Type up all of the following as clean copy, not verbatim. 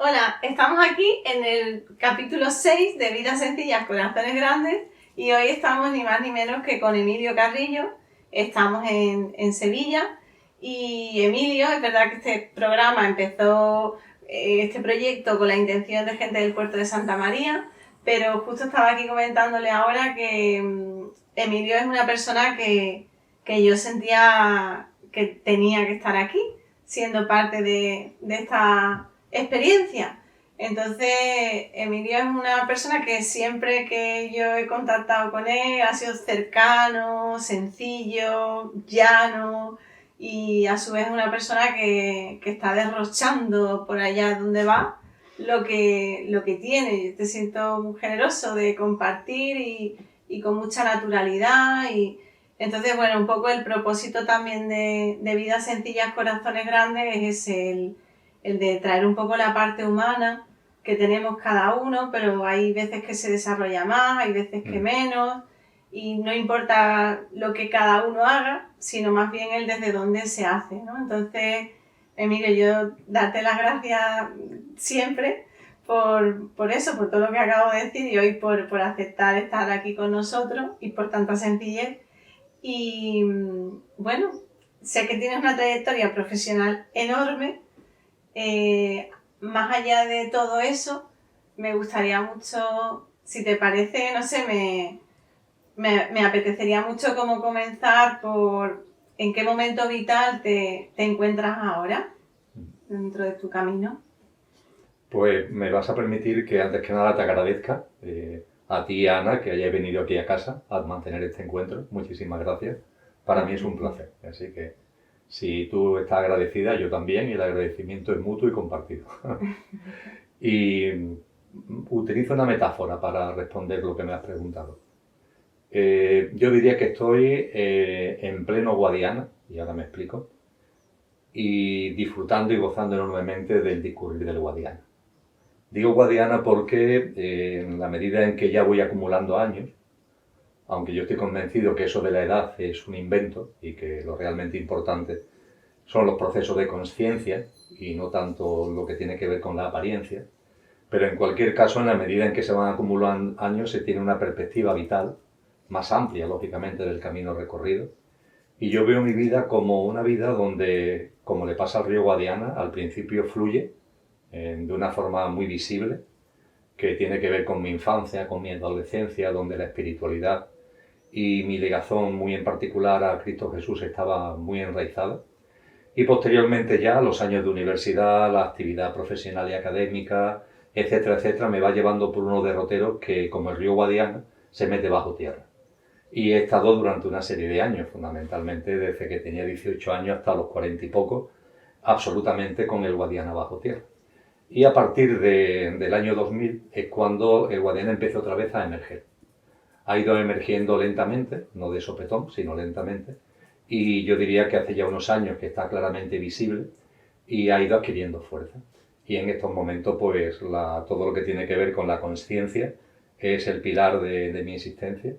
Hola, estamos aquí en el capítulo 6 de Vidas Sencillas, Corazones Grandes y hoy estamos ni más ni menos que con Emilio Carrillo. Estamos en Sevilla y Emilio, es verdad que este programa empezó, este proyecto con la intención de gente del puerto de Santa María, pero justo estaba aquí comentándole ahora que Emilio es una persona que yo sentía que tenía que estar aquí, siendo parte de esta experiencia. Entonces, Emilio es una persona que siempre que yo he contactado con él ha sido cercano, sencillo, llano y a su vez una persona que está derrochando por allá donde va lo que tiene. Yo te siento muy generoso de compartir y con mucha naturalidad y entonces, bueno, un poco el propósito también de Vidas Sencillas, Corazones Grandes es el de traer un poco la parte humana que tenemos cada uno, pero hay veces que se desarrolla más, hay veces que menos, y no importa lo que cada uno haga, sino más bien el desde dónde se hace, ¿no? Entonces, Emilio, yo darte las gracias siempre por eso, por todo lo que acabo de decir y hoy por aceptar estar aquí con nosotros y por tanta sencillez. Y bueno, sé que tienes una trayectoria profesional enorme. Más allá de todo eso, me gustaría mucho, si te parece, no sé, me apetecería mucho como comenzar por en qué momento vital te encuentras ahora dentro de tu camino. Pues me vas a permitir que antes que nada te agradezca a ti y a Ana que hayáis venido aquí a casa a mantener este encuentro. Muchísimas gracias. Para mí es un placer. Así que si tú estás agradecida, yo también, y el agradecimiento es mutuo y compartido. Y utilizo una metáfora para responder lo que me has preguntado. Yo diría que estoy en pleno Guadiana, y ahora me explico, y disfrutando y gozando enormemente del discurrir del Guadiana. Digo Guadiana porque en la medida en que ya voy acumulando años, aunque yo estoy convencido que eso de la edad es un invento y que lo realmente importante son los procesos de conciencia y no tanto lo que tiene que ver con la apariencia, pero en cualquier caso, en la medida en que se van acumulando años, se tiene una perspectiva vital más amplia, lógicamente, del camino recorrido. Y yo veo mi vida como una vida donde, como le pasa al río Guadiana, al principio fluye de una forma muy visible, que tiene que ver con mi infancia, con mi adolescencia, donde la espiritualidad y mi ligación muy en particular a Cristo Jesús estaba muy enraizada. Y posteriormente ya los años de universidad, la actividad profesional y académica, etcétera, etcétera, me va llevando por unos derroteros que, como el río Guadiana, se mete bajo tierra. Y he estado durante una serie de años, fundamentalmente desde que tenía 18 años hasta los 40 y poco, absolutamente con el Guadiana bajo tierra. Y a partir del año 2000 es cuando el Guadiana empezó otra vez a emerger. Ha ido emergiendo lentamente, no de sopetón, sino lentamente, y yo diría que hace ya unos años que está claramente visible y ha ido adquiriendo fuerza. Y en estos momentos, pues todo lo que tiene que ver con la conciencia es el pilar de mi existencia.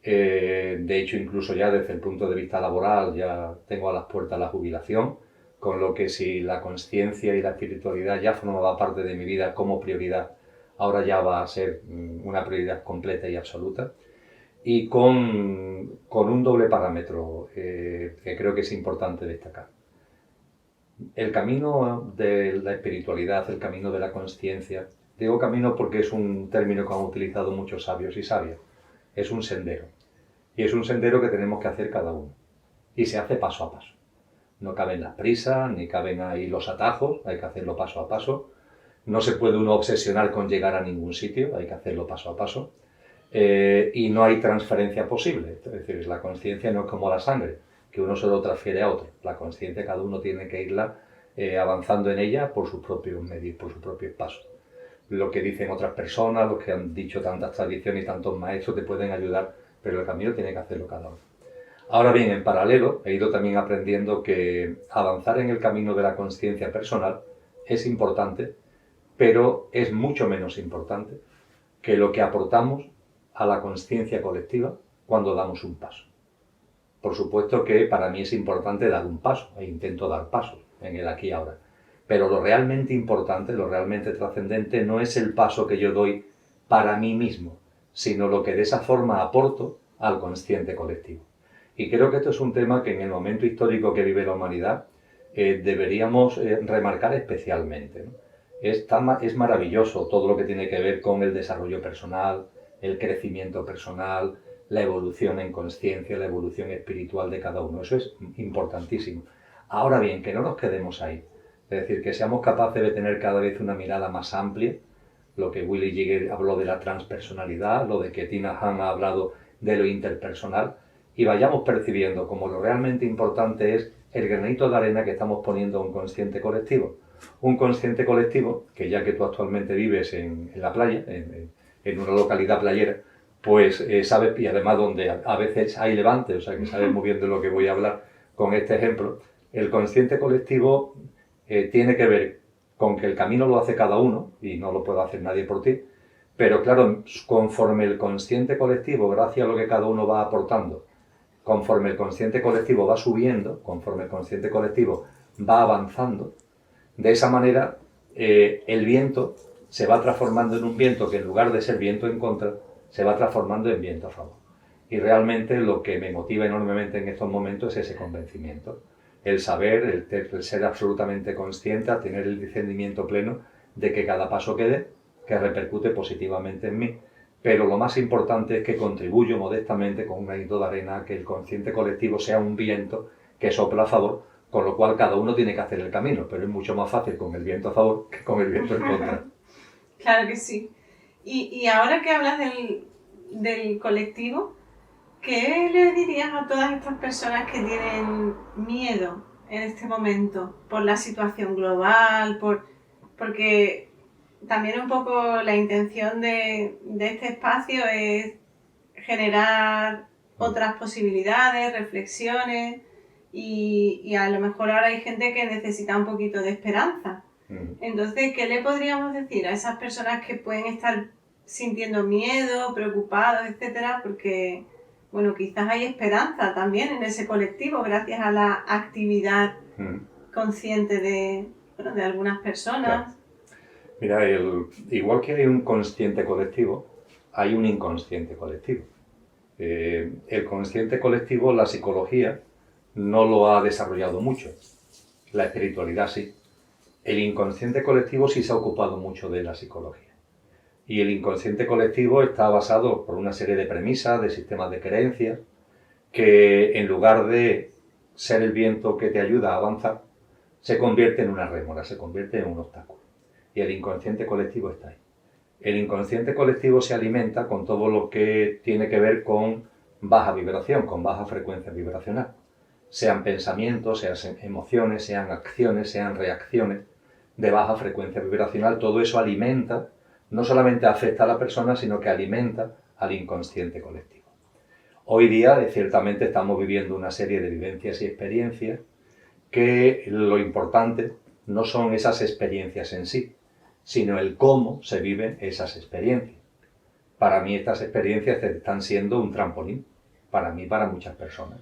De hecho, incluso ya desde el punto de vista laboral, ya tengo a las puertas la jubilación, con lo que si la conciencia y la espiritualidad ya formaba parte de mi vida como prioridad, ahora ya va a ser una prioridad completa y absoluta. Y con un doble parámetro que creo que es importante destacar. El camino de la espiritualidad, el camino de la conciencia, digo camino porque es un término que han utilizado muchos sabios y sabias, es un sendero. Y es un sendero que tenemos que hacer cada uno. Y se hace paso a paso. No caben las prisas, ni caben ahí los atajos, hay que hacerlo paso a paso. No se puede uno obsesionar con llegar a ningún sitio, hay que hacerlo paso a paso. Y no hay transferencia posible. Es decir, la conciencia no es como la sangre, que uno se lo transfiere a otro. La conciencia cada uno tiene que irla avanzando en ella por sus propios medios, por sus propios pasos. Lo que dicen otras personas, lo que han dicho tantas tradiciones y tantos maestros te pueden ayudar, pero el camino tiene que hacerlo cada uno. Ahora bien, en paralelo, he ido también aprendiendo que avanzar en el camino de la conciencia personal es importante, pero es mucho menos importante que lo que aportamos a la conciencia colectiva cuando damos un paso. Por supuesto que para mí es importante dar un paso, e intento dar pasos en el aquí y ahora, Pero lo realmente importante, lo realmente trascendente, no es el paso que yo doy para mí mismo, sino lo que de esa forma aporto al consciente colectivo. Y creo que esto es un tema que en el momento histórico que vive la humanidad deberíamos remarcar especialmente, ¿no? Es maravilloso todo lo que tiene que ver con el desarrollo personal, el crecimiento personal, la evolución en conciencia, la evolución espiritual de cada uno. Eso es importantísimo. Ahora bien, que no nos quedemos ahí. Es decir, que seamos capaces de tener cada vez una mirada más amplia. Lo que Willy Jigger habló de la transpersonalidad, lo de que Tina Han ha hablado de lo interpersonal, y vayamos percibiendo como lo realmente importante es el granito de arena que estamos poniendo a un consciente colectivo. Un consciente colectivo que, ya que tú actualmente vives en la playa, en una localidad playera, pues sabes, y además donde a veces hay levante, o sea que sabes muy bien de lo que voy a hablar con este ejemplo. El consciente colectivo tiene que ver con que el camino lo hace cada uno y no lo puede hacer nadie por ti, pero claro, conforme el consciente colectivo, gracias a lo que cada uno va aportando, conforme el consciente colectivo va subiendo, conforme el consciente colectivo va avanzando, de esa manera el viento se va transformando en un viento que, en lugar de ser viento en contra, se va transformando en viento a favor. Y realmente lo que me motiva enormemente en estos momentos es ese convencimiento. El saber, el ser absolutamente consciente, a tener el discernimiento pleno de que cada paso que dé, que repercute positivamente en mí. Pero lo más importante es que contribuyo modestamente con un granito de arena a que el consciente colectivo sea un viento que sopla a favor, con lo cual cada uno tiene que hacer el camino, pero es mucho más fácil con el viento a favor que con el viento en contra. Claro que sí. Y ahora que hablas del colectivo, ¿qué le dirías a todas estas personas que tienen miedo en este momento por la situación global? Porque también un poco la intención de este espacio es generar otras posibilidades, reflexiones, y a lo mejor ahora hay gente que necesita un poquito de esperanza. Entonces, ¿qué le podríamos decir a esas personas que pueden estar sintiendo miedo, preocupados, etcétera? Porque, bueno, quizás hay esperanza también en ese colectivo gracias a la actividad consciente de algunas personas. Claro. Mira, igual que hay un consciente colectivo, hay un inconsciente colectivo. El consciente colectivo, la psicología no lo ha desarrollado mucho, la espiritualidad sí. El inconsciente colectivo sí se ha ocupado mucho de la psicología. Y el inconsciente colectivo está basado por una serie de premisas, de sistemas de creencias, que en lugar de ser el viento que te ayuda a avanzar, se convierte en una rémora, se convierte en un obstáculo. Y el inconsciente colectivo está ahí. El inconsciente colectivo se alimenta con todo lo que tiene que ver con baja vibración, con baja frecuencia vibracional. Sean pensamientos, sean emociones, sean acciones, sean reacciones de baja frecuencia vibracional, todo eso alimenta, no solamente afecta a la persona, sino que alimenta al inconsciente colectivo. Hoy día, ciertamente, estamos viviendo una serie de vivencias y experiencias que lo importante no son esas experiencias en sí, sino el cómo se viven esas experiencias. Para mí estas experiencias están siendo un trampolín, para mí, para muchas personas.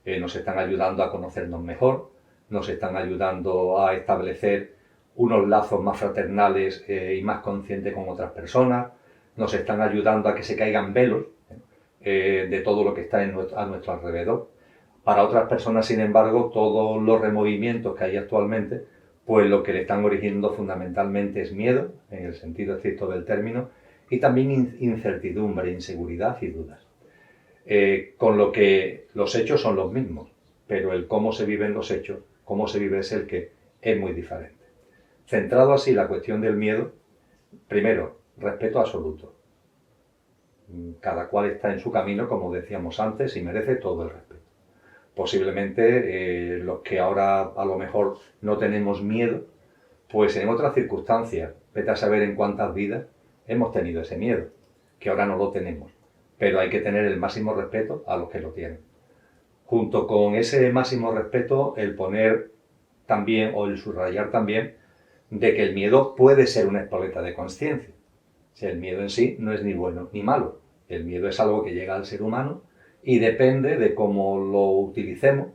Nos están ayudando a conocernos mejor, nos están ayudando a establecer unos lazos más fraternales y más conscientes con otras personas, nos están ayudando a que se caigan velos de todo lo que está a nuestro alrededor. Para otras personas, sin embargo, todos los removimientos que hay actualmente, pues lo que le están originando fundamentalmente es miedo, en el sentido estricto del término, y también incertidumbre, inseguridad y dudas. Con lo que los hechos son los mismos, pero el cómo se viven los hechos, cómo se vive es el que es muy diferente. Centrado así la cuestión del miedo, primero, respeto absoluto. Cada cual está en su camino, como decíamos antes, y merece todo el respeto. Posiblemente los que ahora a lo mejor no tenemos miedo, pues en otras circunstancias, vete a saber en cuántas vidas hemos tenido ese miedo, que ahora no lo tenemos. Pero hay que tener el máximo respeto a los que lo tienen. Junto con ese máximo respeto, el poner también, o el subrayar también, de que el miedo puede ser una espoleta de conciencia. O sea, el miedo en sí no es ni bueno ni malo. El miedo es algo que llega al ser humano y depende de cómo lo utilicemos.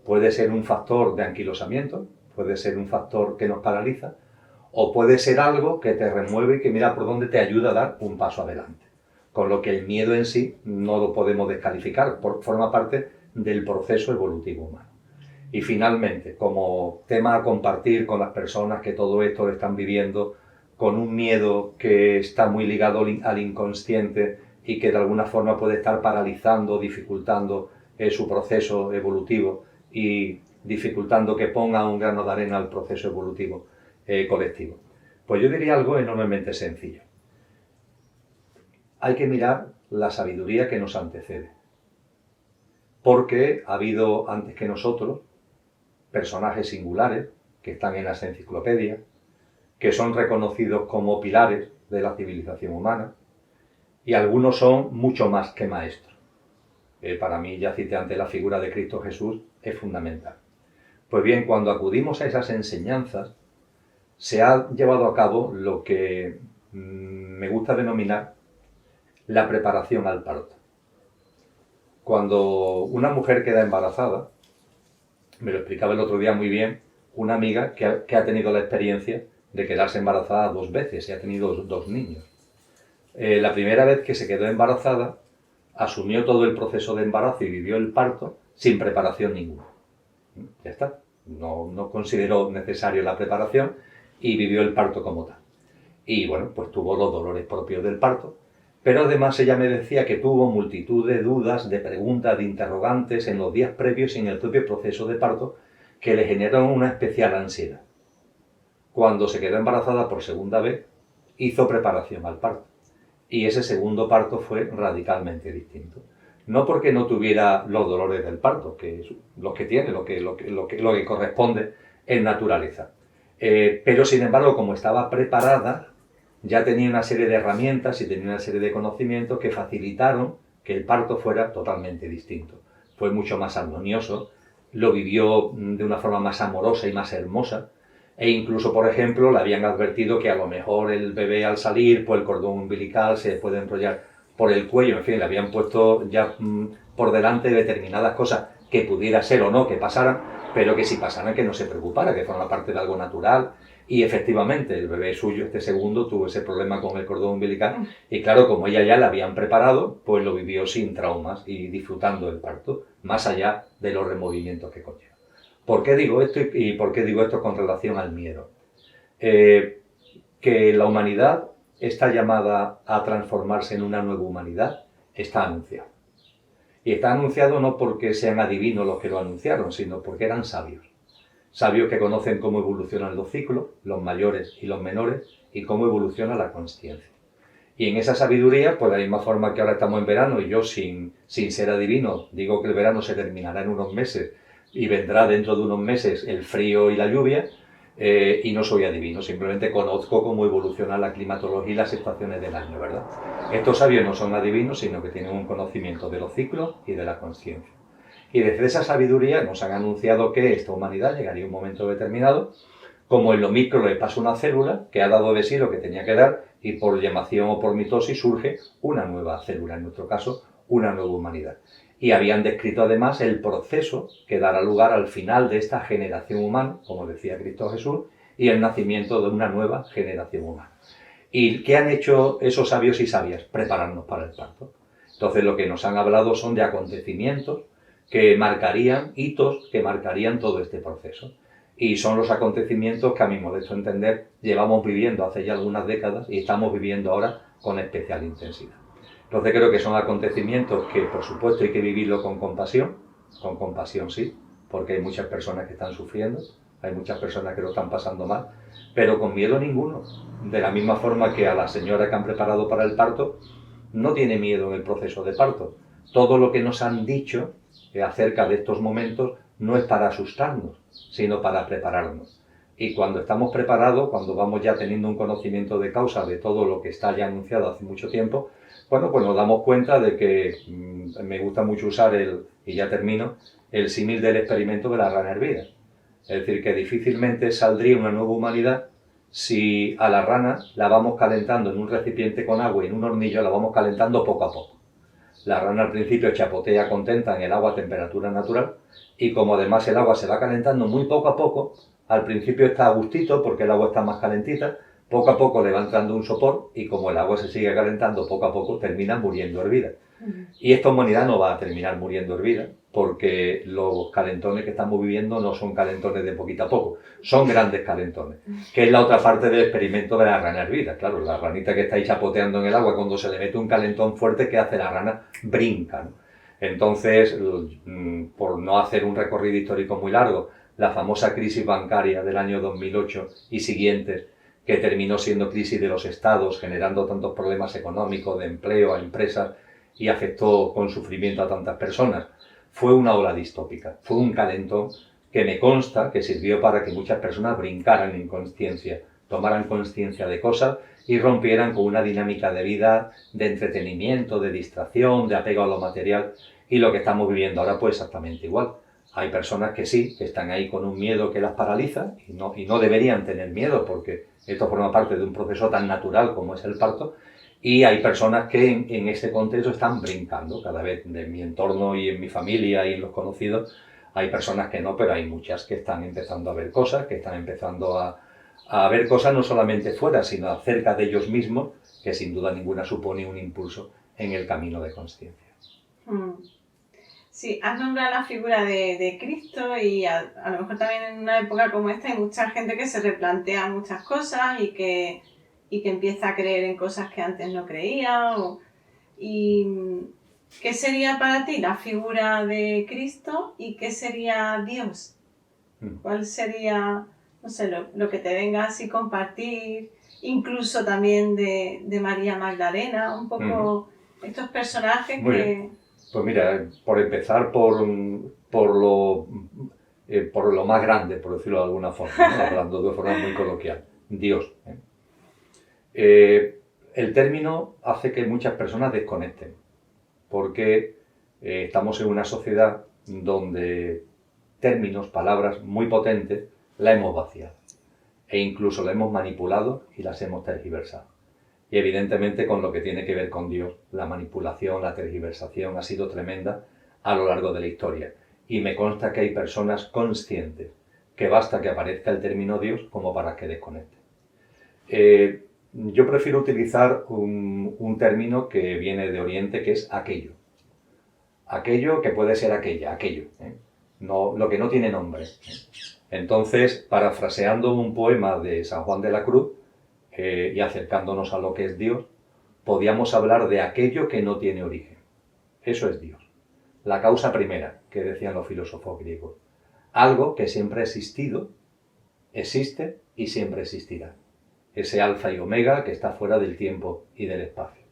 Puede ser un factor de anquilosamiento, puede ser un factor que nos paraliza, o puede ser algo que te remueve y que mira por dónde te ayuda a dar un paso adelante. Con lo que el miedo en sí no lo podemos descalificar, forma parte del proceso evolutivo humano. Y finalmente, como tema a compartir con las personas que todo esto lo están viviendo, con un miedo que está muy ligado al inconsciente y que de alguna forma puede estar paralizando, dificultando su proceso evolutivo y dificultando que ponga un grano de arena al proceso evolutivo colectivo. Pues yo diría algo enormemente sencillo. Hay que mirar la sabiduría que nos antecede, porque ha habido antes que nosotros personajes singulares que están en las enciclopedias, que son reconocidos como pilares de la civilización humana, y algunos son mucho más que maestros. Para mí, ya cité antes, la figura de Cristo Jesús es fundamental. Pues bien, cuando acudimos a esas enseñanzas, se ha llevado a cabo lo que me gusta denominar la preparación al parto. Cuando una mujer queda embarazada, me lo explicaba el otro día muy bien una amiga que ha tenido la experiencia de quedarse embarazada 2 veces y ha tenido 2 niños. La primera vez que se quedó embarazada, asumió todo el proceso de embarazo y vivió el parto sin preparación ninguna. Ya está, no consideró necesario la preparación y vivió el parto como tal. Y bueno, pues tuvo los dolores propios del parto, pero además ella me decía que tuvo multitud de dudas, de preguntas, de interrogantes en los días previos y en el propio proceso de parto que le generaron una especial ansiedad. Cuando se quedó embarazada por segunda vez, hizo preparación al parto. Y ese segundo parto fue radicalmente distinto. No porque no tuviera los dolores del parto, que es los que tiene, lo que corresponde en naturaleza. Pero sin embargo, como estaba preparada, ya tenía una serie de herramientas y tenía una serie de conocimientos que facilitaron que el parto fuera totalmente distinto. Fue mucho más armonioso, lo vivió de una forma más amorosa y más hermosa, e incluso, por ejemplo, le habían advertido que a lo mejor el bebé al salir, pues el cordón umbilical se puede enrollar por el cuello, en fin, le habían puesto ya por delante determinadas cosas que pudiera ser o no que pasaran, pero que si pasaran que no se preocupara, que forma parte de algo natural. Y efectivamente, el bebé suyo, este segundo, tuvo ese problema con el cordón umbilical y claro, como ella ya la habían preparado, pues lo vivió sin traumas y disfrutando del parto, más allá de los removimientos que conlleva. ¿Por qué digo esto y por qué digo esto con relación al miedo? Que la humanidad está llamada a transformarse en una nueva humanidad, está anunciado. Y está anunciado no porque sean adivinos los que lo anunciaron, sino porque eran sabios. Sabios que conocen cómo evolucionan los ciclos, los mayores y los menores, y cómo evoluciona la consciencia. Y en esa sabiduría, pues de la misma forma que ahora estamos en verano y yo sin ser adivino digo que el verano se terminará en unos meses y vendrá dentro de unos meses el frío y la lluvia, y no soy adivino, simplemente conozco cómo evoluciona la climatología y las estaciones del año, ¿verdad? Estos sabios no son adivinos, sino que tienen un conocimiento de los ciclos y de la consciencia. Y desde esa sabiduría nos han anunciado que esta humanidad llegaría a un momento determinado, como en lo micro le pasa una célula que ha dado de sí lo que tenía que dar y por llamación o por mitosis surge una nueva célula, en nuestro caso, una nueva humanidad. Y habían descrito además el proceso que dará lugar al final de esta generación humana, como decía Cristo Jesús, y el nacimiento de una nueva generación humana. ¿Y qué han hecho esos sabios y sabias? Prepararnos para el parto. Entonces lo que nos han hablado son de acontecimientos que marcarían, hitos que marcarían todo este proceso. Y son los acontecimientos que a mi modesto entender llevamos viviendo hace ya algunas décadas y estamos viviendo ahora con especial intensidad. Entonces creo que son acontecimientos que por supuesto hay que vivirlo con compasión sí, porque hay muchas personas que están sufriendo, hay muchas personas que lo están pasando mal, pero con miedo ninguno. De la misma forma que a la señora que han preparado para el parto no tiene miedo en el proceso de parto. Todo lo que nos han dicho acerca de estos momentos no es para asustarnos, sino para prepararnos. Y cuando estamos preparados, cuando vamos ya teniendo un conocimiento de causa de todo lo que está ya anunciado hace mucho tiempo, bueno, pues nos damos cuenta de que me gusta mucho usar y ya termino, el símil del experimento de la rana hervida. Es decir, que difícilmente saldría una nueva humanidad si a la rana la vamos calentando en un recipiente con agua y en un hornillo la vamos calentando poco a poco. La rana al principio chapotea contenta en el agua a temperatura natural y como además el agua se va calentando muy poco a poco, al principio está a gustito porque el agua está más calentita, poco a poco le va entrando un sopor y como el agua se sigue calentando, poco a poco termina muriendo hervida. Y esta humanidad no va a terminar muriendo hervida porque los calentones que estamos viviendo no son calentones de poquito a poco, son grandes calentones, que es la otra parte del experimento de la rana hervida. Claro, la ranita que está ahí chapoteando en el agua, cuando se le mete un calentón fuerte, ¿qué hace la rana? Brinca, ¿no? Entonces, por no hacer un recorrido histórico muy largo, la famosa crisis bancaria del año 2008 y siguientes, que terminó siendo crisis de los estados, generando tantos problemas económicos, de empleo a empresas, y afectó con sufrimiento a tantas personas, fue una ola distópica, fue un calentón que me consta que sirvió para que muchas personas brincaran en consciencia, tomaran conciencia de cosas y rompieran con una dinámica de vida, de entretenimiento, de distracción, de apego a lo material, y lo que estamos viviendo ahora pues exactamente igual. Hay personas que sí, que están ahí con un miedo que las paraliza y no deberían tener miedo porque esto forma parte de un proceso tan natural como es el parto, y hay personas que en ese contexto están brincando. Cada vez en mi entorno y en mi familia y en los conocidos hay personas que no, pero hay muchas que están empezando a ver cosas, que están empezando a ver cosas no solamente fuera, sino acerca de ellos mismos, que sin duda ninguna supone un impulso en el camino de consciencia. Sí, has nombrado la figura de Cristo y a lo mejor también en una época como esta hay mucha gente que se replantea muchas cosas y que empieza a creer en cosas que antes no creía. ¿Y qué sería para ti la figura de Cristo y qué sería Dios? ¿Cuál sería, no sé, lo que te venga así compartir? Incluso también de María Magdalena, un poco estos personajes Muy que... bien. Pues mira, por empezar por lo más grande, por decirlo de alguna forma, ¿no? Hablando de forma muy coloquial, Dios. El término hace que muchas personas desconecten, porque estamos en una sociedad donde términos, palabras muy potentes, la hemos vaciado e incluso la hemos manipulado y las hemos tergiversado. Y evidentemente con lo que tiene que ver con Dios, la manipulación, la tergiversación ha sido tremenda a lo largo de la historia. Y me consta que hay personas conscientes que basta que aparezca el término Dios como para que desconecten. Yo prefiero utilizar un término que viene de Oriente, que es aquello. Aquello que puede ser aquello. No, lo que no tiene nombre. Entonces, parafraseando un poema de San Juan de la Cruz, y acercándonos a lo que es Dios, podíamos hablar de aquello que no tiene origen. Eso es Dios. La causa primera, que decían los filósofos griegos. Algo que siempre ha existido, existe y siempre existirá. Ese alfa y omega que está fuera del tiempo y del espacio.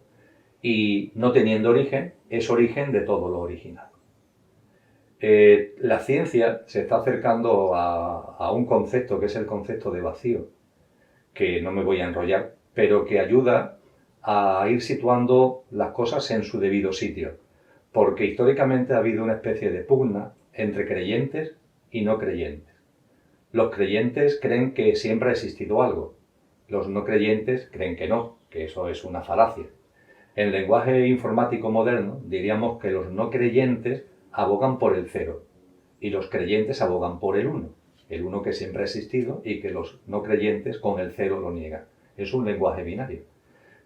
Y no teniendo origen, es origen de todo lo originado. La ciencia se está acercando a un concepto que es el concepto de vacío, que no me voy a enrollar, pero que ayuda a ir situando las cosas en su debido sitio, porque históricamente ha habido una especie de pugna entre creyentes y no creyentes. Los creyentes creen que siempre ha existido algo, los no creyentes creen que no, que eso es una falacia. En lenguaje informático moderno diríamos que los no creyentes abogan por el cero y los creyentes abogan por el uno que siempre ha existido y que los no creyentes con el cero lo niegan. Es un lenguaje binario.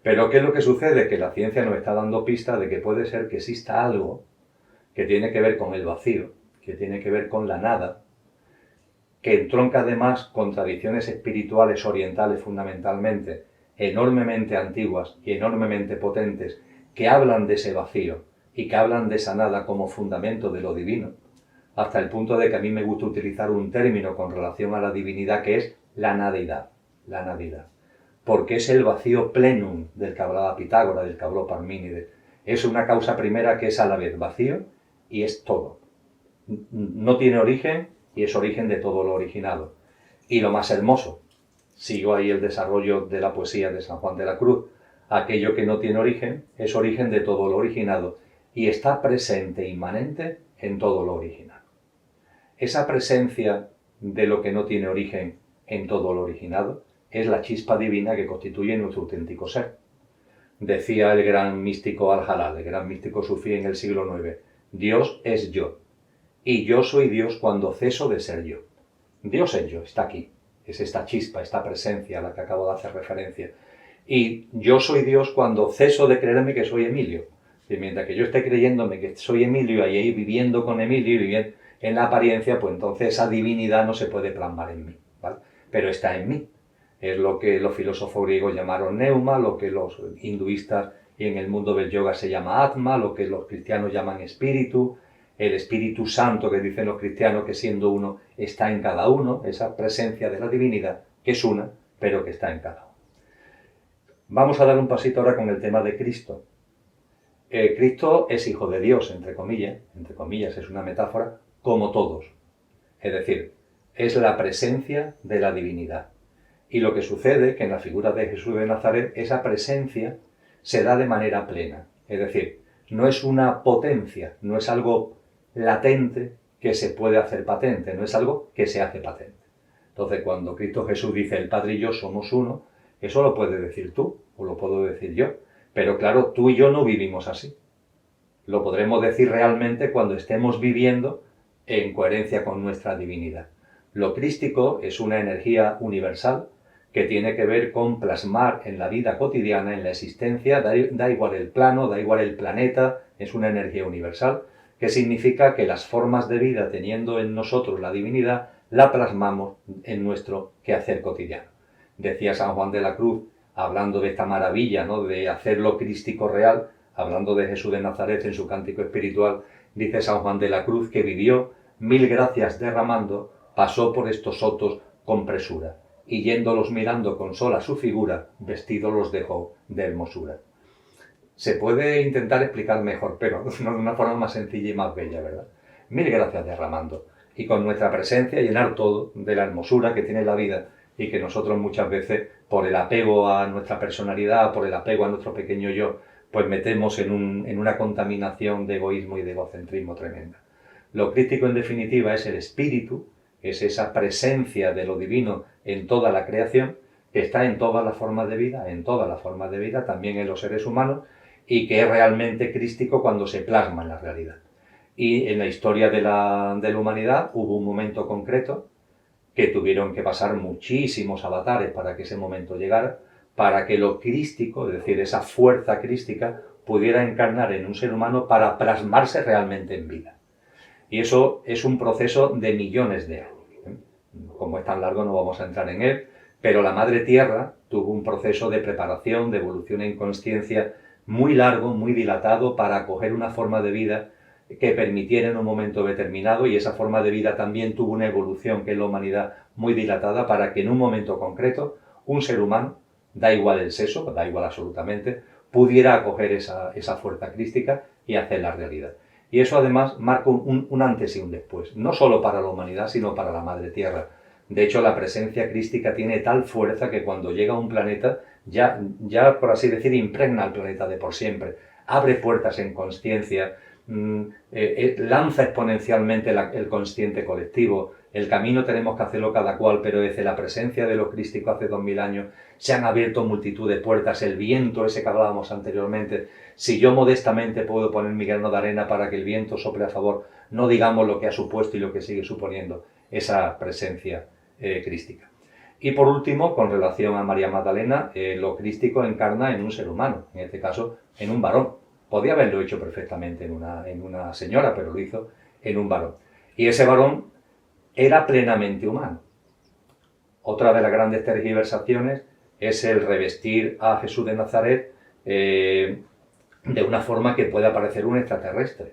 Pero ¿qué es lo que sucede? Que la ciencia nos está dando pista de que puede ser que exista algo que tiene que ver con el vacío, que tiene que ver con la nada, que entronca además con tradiciones espirituales orientales fundamentalmente, enormemente antiguas y enormemente potentes, que hablan de ese vacío y que hablan de esa nada como fundamento de lo divino, hasta el punto de que a mí me gusta utilizar un término con relación a la divinidad que es la nadidad, porque es el vacío plenum del que hablaba Pitágoras, del que habló Parmínides. Es una causa primera que es a la vez vacío y es todo. No tiene origen y es origen de todo lo originado. Y lo más hermoso, sigo ahí el desarrollo de la poesía de San Juan de la Cruz, aquello que no tiene origen es origen de todo lo originado y está presente, inmanente en todo lo originado. Esa presencia de lo que no tiene origen en todo lo originado es la chispa divina que constituye nuestro auténtico ser. Decía el gran místico Al-Jalal, el gran místico sufí en el siglo IX, Dios es yo, y yo soy Dios cuando ceso de ser yo. Dios es yo, está aquí. Es esta chispa, esta presencia a la que acabo de hacer referencia. Y yo soy Dios cuando ceso de creerme que soy Emilio. Y mientras que yo esté creyéndome que soy Emilio y ahí viviendo con Emilio y viviendo en la apariencia, pues entonces esa divinidad no se puede plasmar en mí, ¿vale? Pero está en mí. Es lo que los filósofos griegos llamaron neuma, lo que los hinduistas y en el mundo del yoga se llama atma, lo que los cristianos llaman espíritu, el Espíritu Santo que dicen los cristianos que siendo uno está en cada uno, esa presencia de la divinidad que es una, pero que está en cada uno. Vamos a dar un pasito ahora con el tema de Cristo. Cristo es hijo de Dios, entre comillas, es una metáfora, como todos. Es decir, es la presencia de la divinidad. Y lo que sucede, que en la figura de Jesús de Nazaret, esa presencia se da de manera plena. Es decir, no es una potencia, no es algo latente que se puede hacer patente, no es algo que se hace patente. Entonces, cuando Cristo Jesús dice, el Padre y yo somos uno, eso lo puedes decir tú, o lo puedo decir yo. Pero claro, tú y yo no vivimos así. Lo podremos decir realmente cuando estemos viviendo en coherencia con nuestra divinidad. Lo crístico es una energía universal que tiene que ver con plasmar en la vida cotidiana, en la existencia, da igual el plano, da igual el planeta, es una energía universal, que significa que las formas de vida, teniendo en nosotros la divinidad, la plasmamos en nuestro quehacer cotidiano. Decía San Juan de la Cruz, hablando de esta maravilla, ¿no?, de hacerlo crístico real, hablando de Jesús de Nazaret en su cántico espiritual, dice San Juan de la Cruz que vivió 1000 gracias derramando, pasó por estos sotos con presura, y yéndolos mirando con sola su figura, vestidos los dejó de hermosura. Se puede intentar explicar mejor, pero de una forma más sencilla y más bella, ¿verdad? 1000 gracias derramando, y con nuestra presencia llenar todo de la hermosura que tiene la vida, y que nosotros muchas veces, por el apego a nuestra personalidad, por el apego a nuestro pequeño yo, pues metemos en una contaminación de egoísmo y de egocentrismo tremenda. Lo crítico, en definitiva, es el espíritu, es esa presencia de lo divino en toda la creación, que está en todas las formas de vida, también en los seres humanos, y que es realmente crístico cuando se plasma en la realidad. Y en la historia de la humanidad hubo un momento concreto que tuvieron que pasar muchísimos avatares para que ese momento llegara, para que lo crístico, es decir, esa fuerza crística, pudiera encarnar en un ser humano para plasmarse realmente en vida. Y eso es un proceso de millones de años. Como es tan largo no vamos a entrar en él, pero la Madre Tierra tuvo un proceso de preparación, de evolución en consciencia muy largo, muy dilatado, para acoger una forma de vida que permitiera en un momento determinado, y esa forma de vida también tuvo una evolución, que es la humanidad, muy dilatada, para que en un momento concreto un ser humano, da igual el sexo, da igual absolutamente, pudiera acoger esa fuerza crística y hacerla realidad. Y eso además marca un antes y un después, no solo para la humanidad, sino para la Madre Tierra. De hecho, la presencia crística tiene tal fuerza que cuando llega a un planeta, ya por así decir, impregna al planeta de por siempre, abre puertas en consciencia, lanza exponencialmente el consciente colectivo. El camino tenemos que hacerlo cada cual, pero desde la presencia de los crísticos hace 2000 años se han abierto multitud de puertas. El viento ese que hablábamos anteriormente, si yo modestamente puedo poner mi grano de arena para que el viento sople a favor, no digamos lo que ha supuesto y lo que sigue suponiendo esa presencia crística. Y por último, con relación a María Magdalena, lo crístico encarna en un ser humano, en este caso en un varón. Podía haberlo hecho perfectamente en una señora, pero lo hizo en un varón. Y ese varón era plenamente humano. Otra de las grandes tergiversaciones es el revestir a Jesús de Nazaret de una forma que pueda parecer un extraterrestre.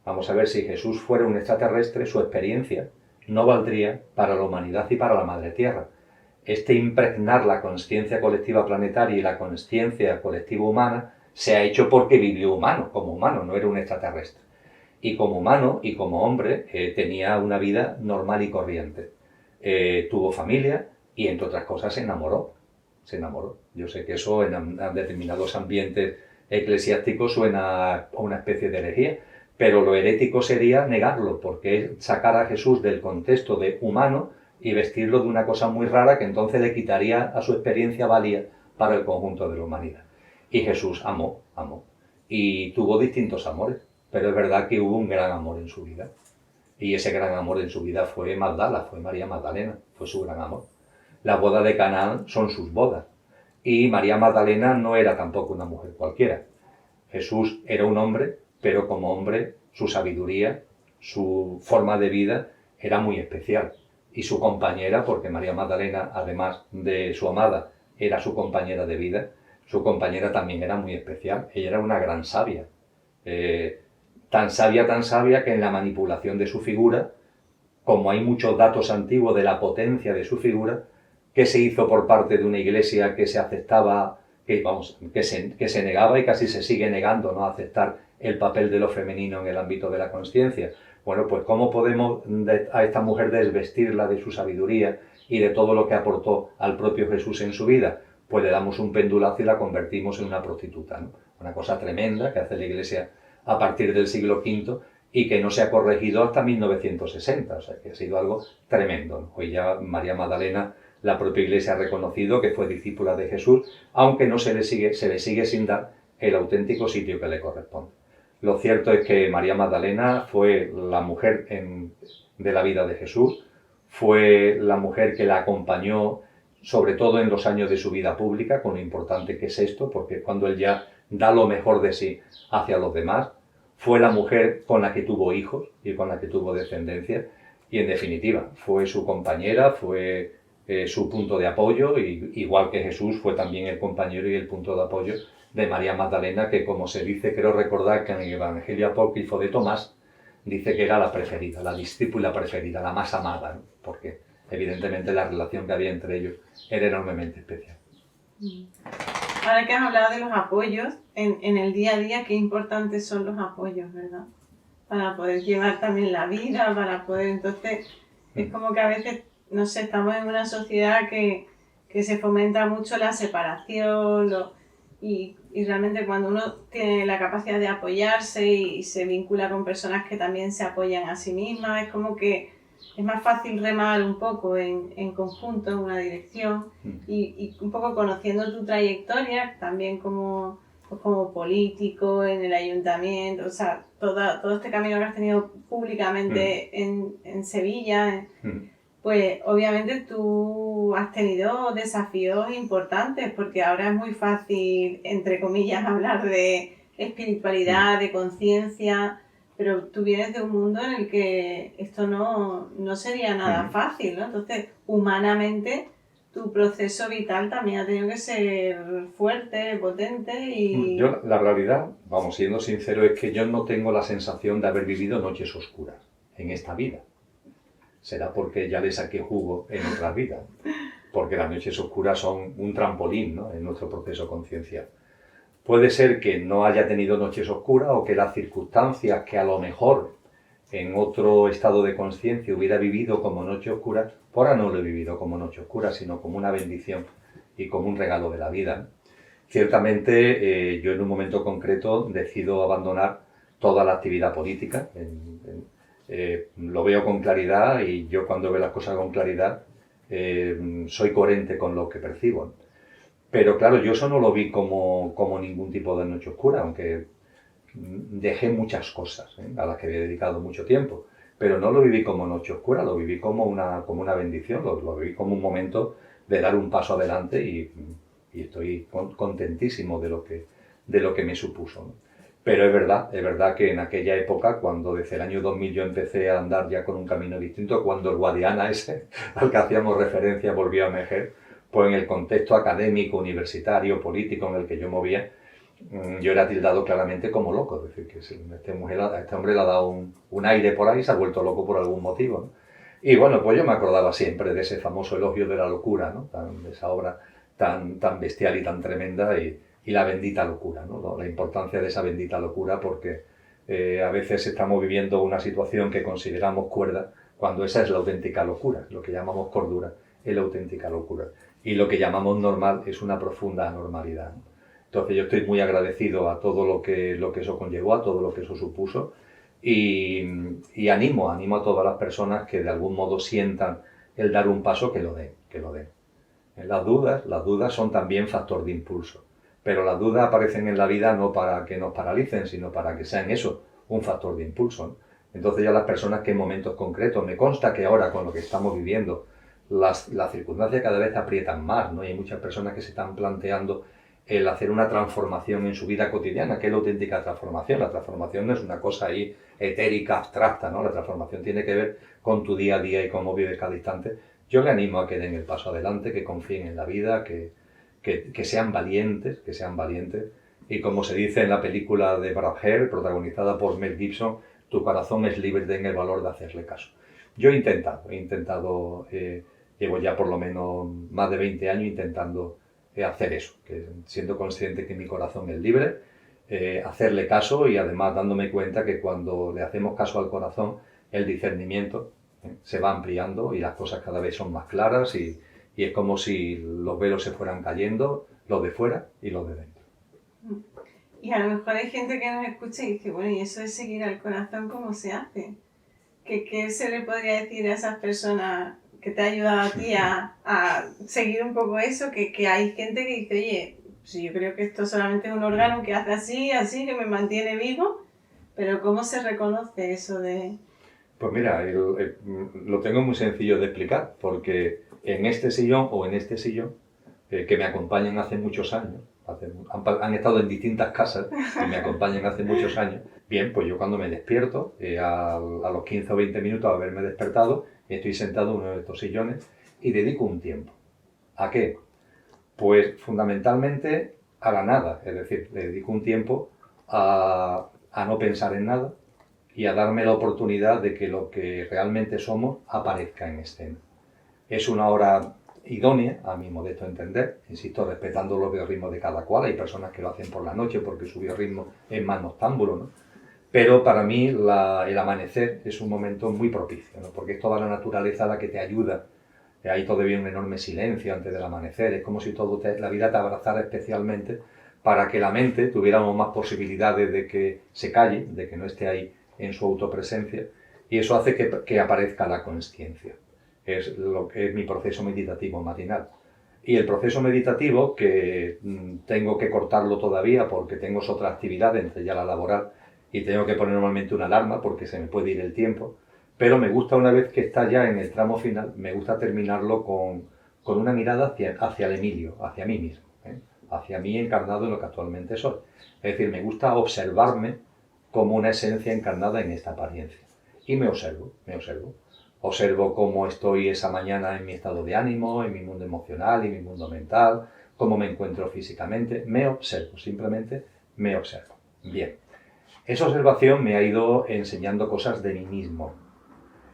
Vamos a ver, si Jesús fuera un extraterrestre, su experiencia no valdría para la humanidad y para la Madre Tierra. Impregnar la consciencia colectiva planetaria y la consciencia colectiva humana se ha hecho porque vivió como humano, no era un extraterrestre. Y como humano y como hombre tenía una vida normal y corriente. Tuvo familia y, entre otras cosas, se enamoró. Yo sé que eso en determinados ambientes eclesiásticos suena a una especie de herejía, pero lo herético sería negarlo, porque es sacar a Jesús del contexto de humano y vestirlo de una cosa muy rara que entonces le quitaría a su experiencia valía para el conjunto de la humanidad. Y Jesús amó, y tuvo distintos amores, pero es verdad que hubo un gran amor en su vida. Y ese gran amor en su vida fue Magdala, fue María Magdalena, fue su gran amor. Las bodas de Canaán son sus bodas. Y María Magdalena no era tampoco una mujer cualquiera. Jesús era un hombre, pero como hombre su sabiduría, su forma de vida era muy especial. Y su compañera, porque María Magdalena, además de su amada, era su compañera de vida, su compañera también era muy especial. Ella era una gran sabia. Tan sabia que en la manipulación de su figura, como hay muchos datos antiguos de la potencia de su figura, que se hizo por parte de una iglesia que se aceptaba, que se negaba y casi se sigue negando, ¿no?, a aceptar el papel de lo femenino en el ámbito de la consciencia. Bueno, pues ¿cómo podemos a esta mujer desvestirla de su sabiduría y de todo lo que aportó al propio Jesús en su vida? Pues le damos un pendulazo y la convertimos en una prostituta, ¿no? Una cosa tremenda que hace la iglesia a partir del siglo V y que no se ha corregido hasta 1960, o sea que ha sido algo tremendo, ¿no? Hoy ya María Magdalena, la propia iglesia ha reconocido que fue discípula de Jesús, aunque no se le sigue sin dar el auténtico sitio que le corresponde. Lo cierto es que María Magdalena fue la mujer de la vida de Jesús, fue la mujer que la acompañó sobre todo en los años de su vida pública, con lo importante que es esto, porque cuando él ya da lo mejor de sí hacia los demás, fue la mujer con la que tuvo hijos y con la que tuvo descendencia, y en definitiva fue su compañera, fue su punto de apoyo, y igual que Jesús fue también el compañero y el punto de apoyo de María Magdalena, que como se dice, creo recordar que en el Evangelio apócrifo de Tomás dice que era la preferida, la discípula preferida, la más amada, ¿no? Porque evidentemente la relación que había entre ellos era enormemente especial. Ahora que has hablado de los apoyos, en el día a día, qué importantes son los apoyos, ¿verdad? Para poder llevar también la vida, para poder... Entonces, es como que a veces, no sé, estamos en una sociedad que se fomenta mucho la separación, y realmente cuando uno tiene la capacidad de apoyarse y se vincula con personas que también se apoyan a sí mismas, es como que es más fácil remar un poco en conjunto, en una dirección, y un poco conociendo tu trayectoria, también como político, en el ayuntamiento, o sea, todo este camino que has tenido públicamente en Sevilla, pues obviamente tú has tenido desafíos importantes, porque ahora es muy fácil, entre comillas, hablar de espiritualidad, de conciencia, pero tú vienes de un mundo en el que esto no sería nada fácil, ¿no? Entonces, humanamente, tu proceso vital también ha tenido que ser fuerte, potente y... Yo, la realidad, vamos, siendo sincero, es que yo no tengo la sensación de haber vivido noches oscuras en esta vida. Será porque ya le saqué jugo en otras vidas, porque las noches oscuras son un trampolín, ¿no?, en nuestro proceso conciencial. Puede ser que no haya tenido noches oscuras o que las circunstancias que a lo mejor en otro estado de conciencia hubiera vivido como noche oscura, por ahora no lo he vivido como noche oscura, sino como una bendición y como un regalo de la vida. Ciertamente, yo en un momento concreto decido abandonar toda la actividad política. Lo veo con claridad, y yo cuando veo las cosas con claridad soy coherente con lo que percibo. Pero claro, yo eso no lo vi como ningún tipo de noche oscura, aunque dejé muchas cosas a las que había dedicado mucho tiempo. Pero no lo viví como noche oscura, lo viví como una bendición, lo viví como un momento de dar un paso adelante, y estoy contentísimo de lo que me supuso, ¿no? Pero es verdad que en aquella época, cuando desde el año 2000 yo empecé a andar ya con un camino distinto, cuando el Guadiana ese al que hacíamos referencia volvió a emerger, pues en el contexto académico, universitario, político en el que yo movía, yo era tildado claramente como loco. Es decir, que a este hombre le ha dado un aire por ahí, se ha vuelto loco por algún motivo, ¿no? Y bueno, pues yo me acordaba siempre de ese famoso elogio de la locura, ¿no? De esa obra tan bestial y tan tremenda, y la bendita locura, ¿no? La importancia de esa bendita locura, porque a veces estamos viviendo una situación que consideramos cuerda, cuando esa es la auténtica locura. Lo que llamamos cordura es la auténtica locura, y lo que llamamos normal es una profunda anormalidad, ¿no? Entonces yo estoy muy agradecido a todo lo que eso conllevó, a todo lo que eso supuso, y animo a todas las personas que de algún modo sientan el dar un paso, que lo den. Las dudas son también factor de impulso, pero las dudas aparecen en la vida no para que nos paralicen, sino para que sean eso, un factor de impulso, ¿no? Entonces ya las personas que en momentos concretos, me consta que ahora con lo que estamos viviendo, las circunstancias cada vez aprietan más, ¿no? Y hay muchas personas que se están planteando el hacer una transformación en su vida cotidiana. ¿Qué es la auténtica transformación? La transformación no es una cosa ahí etérica, abstracta, ¿no? La transformación tiene que ver con tu día a día y cómo vives cada instante. Yo le animo a que den el paso adelante, que confíen en la vida, que sean valientes, y como se dice en la película de Brad Hare, protagonizada por Mel Gibson, tu corazón es libre, ten el valor de hacerle caso. Yo he intentado, llevo ya por lo menos más de 20 años intentando hacer eso, que siendo consciente que mi corazón es libre, hacerle caso y además dándome cuenta que cuando le hacemos caso al corazón, el discernimiento se va ampliando y las cosas cada vez son más claras y es como si los velos se fueran cayendo, los de fuera y los de dentro. Y a lo mejor hay gente que nos escucha y dice, bueno, ¿y eso de seguir al corazón cómo se hace? ¿Qué se le podría decir a esas personas que te ha ayudado a ti a seguir un poco eso? Que hay gente que dice, oye, pues yo creo que esto solamente es un órgano que hace así, que me mantiene vivo, pero ¿cómo se reconoce eso de...? Pues mira, lo tengo muy sencillo de explicar, porque en este sillón que me acompañan hace muchos años, han estado en distintas casas y me acompañan hace muchos años. Bien, pues yo cuando me despierto, a los 15 o 20 minutos de haberme despertado, estoy sentado en uno de estos sillones y dedico un tiempo. ¿A qué? Pues fundamentalmente a la nada, es decir, le dedico un tiempo a no pensar en nada y a darme la oportunidad de que lo que realmente somos aparezca en escena. Es una hora idónea, a mi modesto entender, insisto, respetando los biorritmos de cada cual. Hay personas que lo hacen por la noche porque su biorritmo es más noctámbulo, ¿no? Pero para mí el amanecer es un momento muy propicio, ¿no? Porque es toda la naturaleza la que te ayuda. Hay todavía un enorme silencio antes del amanecer, es como si la vida te abrazara especialmente para que la mente tuviéramos más posibilidades de que se calle, de que no esté ahí en su autopresencia, y eso hace que aparezca la consciencia. Es lo que es mi proceso meditativo matinal. Y el proceso meditativo, que tengo que cortarlo todavía porque tengo otra actividad, entre ya la laboral, y tengo que poner normalmente una alarma porque se me puede ir el tiempo, pero me gusta, una vez que está ya en el tramo final, me gusta terminarlo con una mirada hacia el Emilio, hacia mí mismo, hacia mí encarnado en lo que actualmente soy. Es decir, me gusta observarme como una esencia encarnada en esta apariencia. Y me observo. Observo cómo estoy esa mañana en mi estado de ánimo, en mi mundo emocional y mi mundo mental, cómo me encuentro físicamente. Me observo, simplemente me observo. Bien. Esa observación me ha ido enseñando cosas de mí mismo.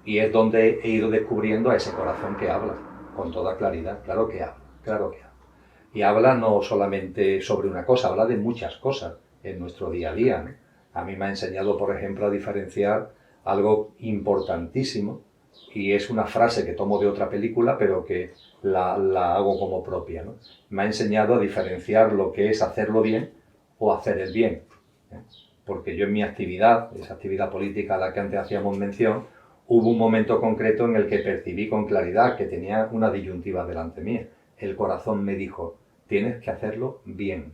Y es donde he ido descubriendo a ese corazón que habla, con toda claridad. Claro que habla. Y habla no solamente sobre una cosa, habla de muchas cosas en nuestro día a día, ¿no? A mí me ha enseñado, por ejemplo, a diferenciar algo importantísimo, y es una frase que tomo de otra película, pero que la hago como propia, ¿no? Me ha enseñado a diferenciar lo que es hacerlo bien o hacer el bien, ¿eh? Porque yo en mi actividad, esa actividad política a la que antes hacíamos mención, hubo un momento concreto en el que percibí con claridad que tenía una disyuntiva delante mía. El corazón me dijo, tienes que hacerlo bien.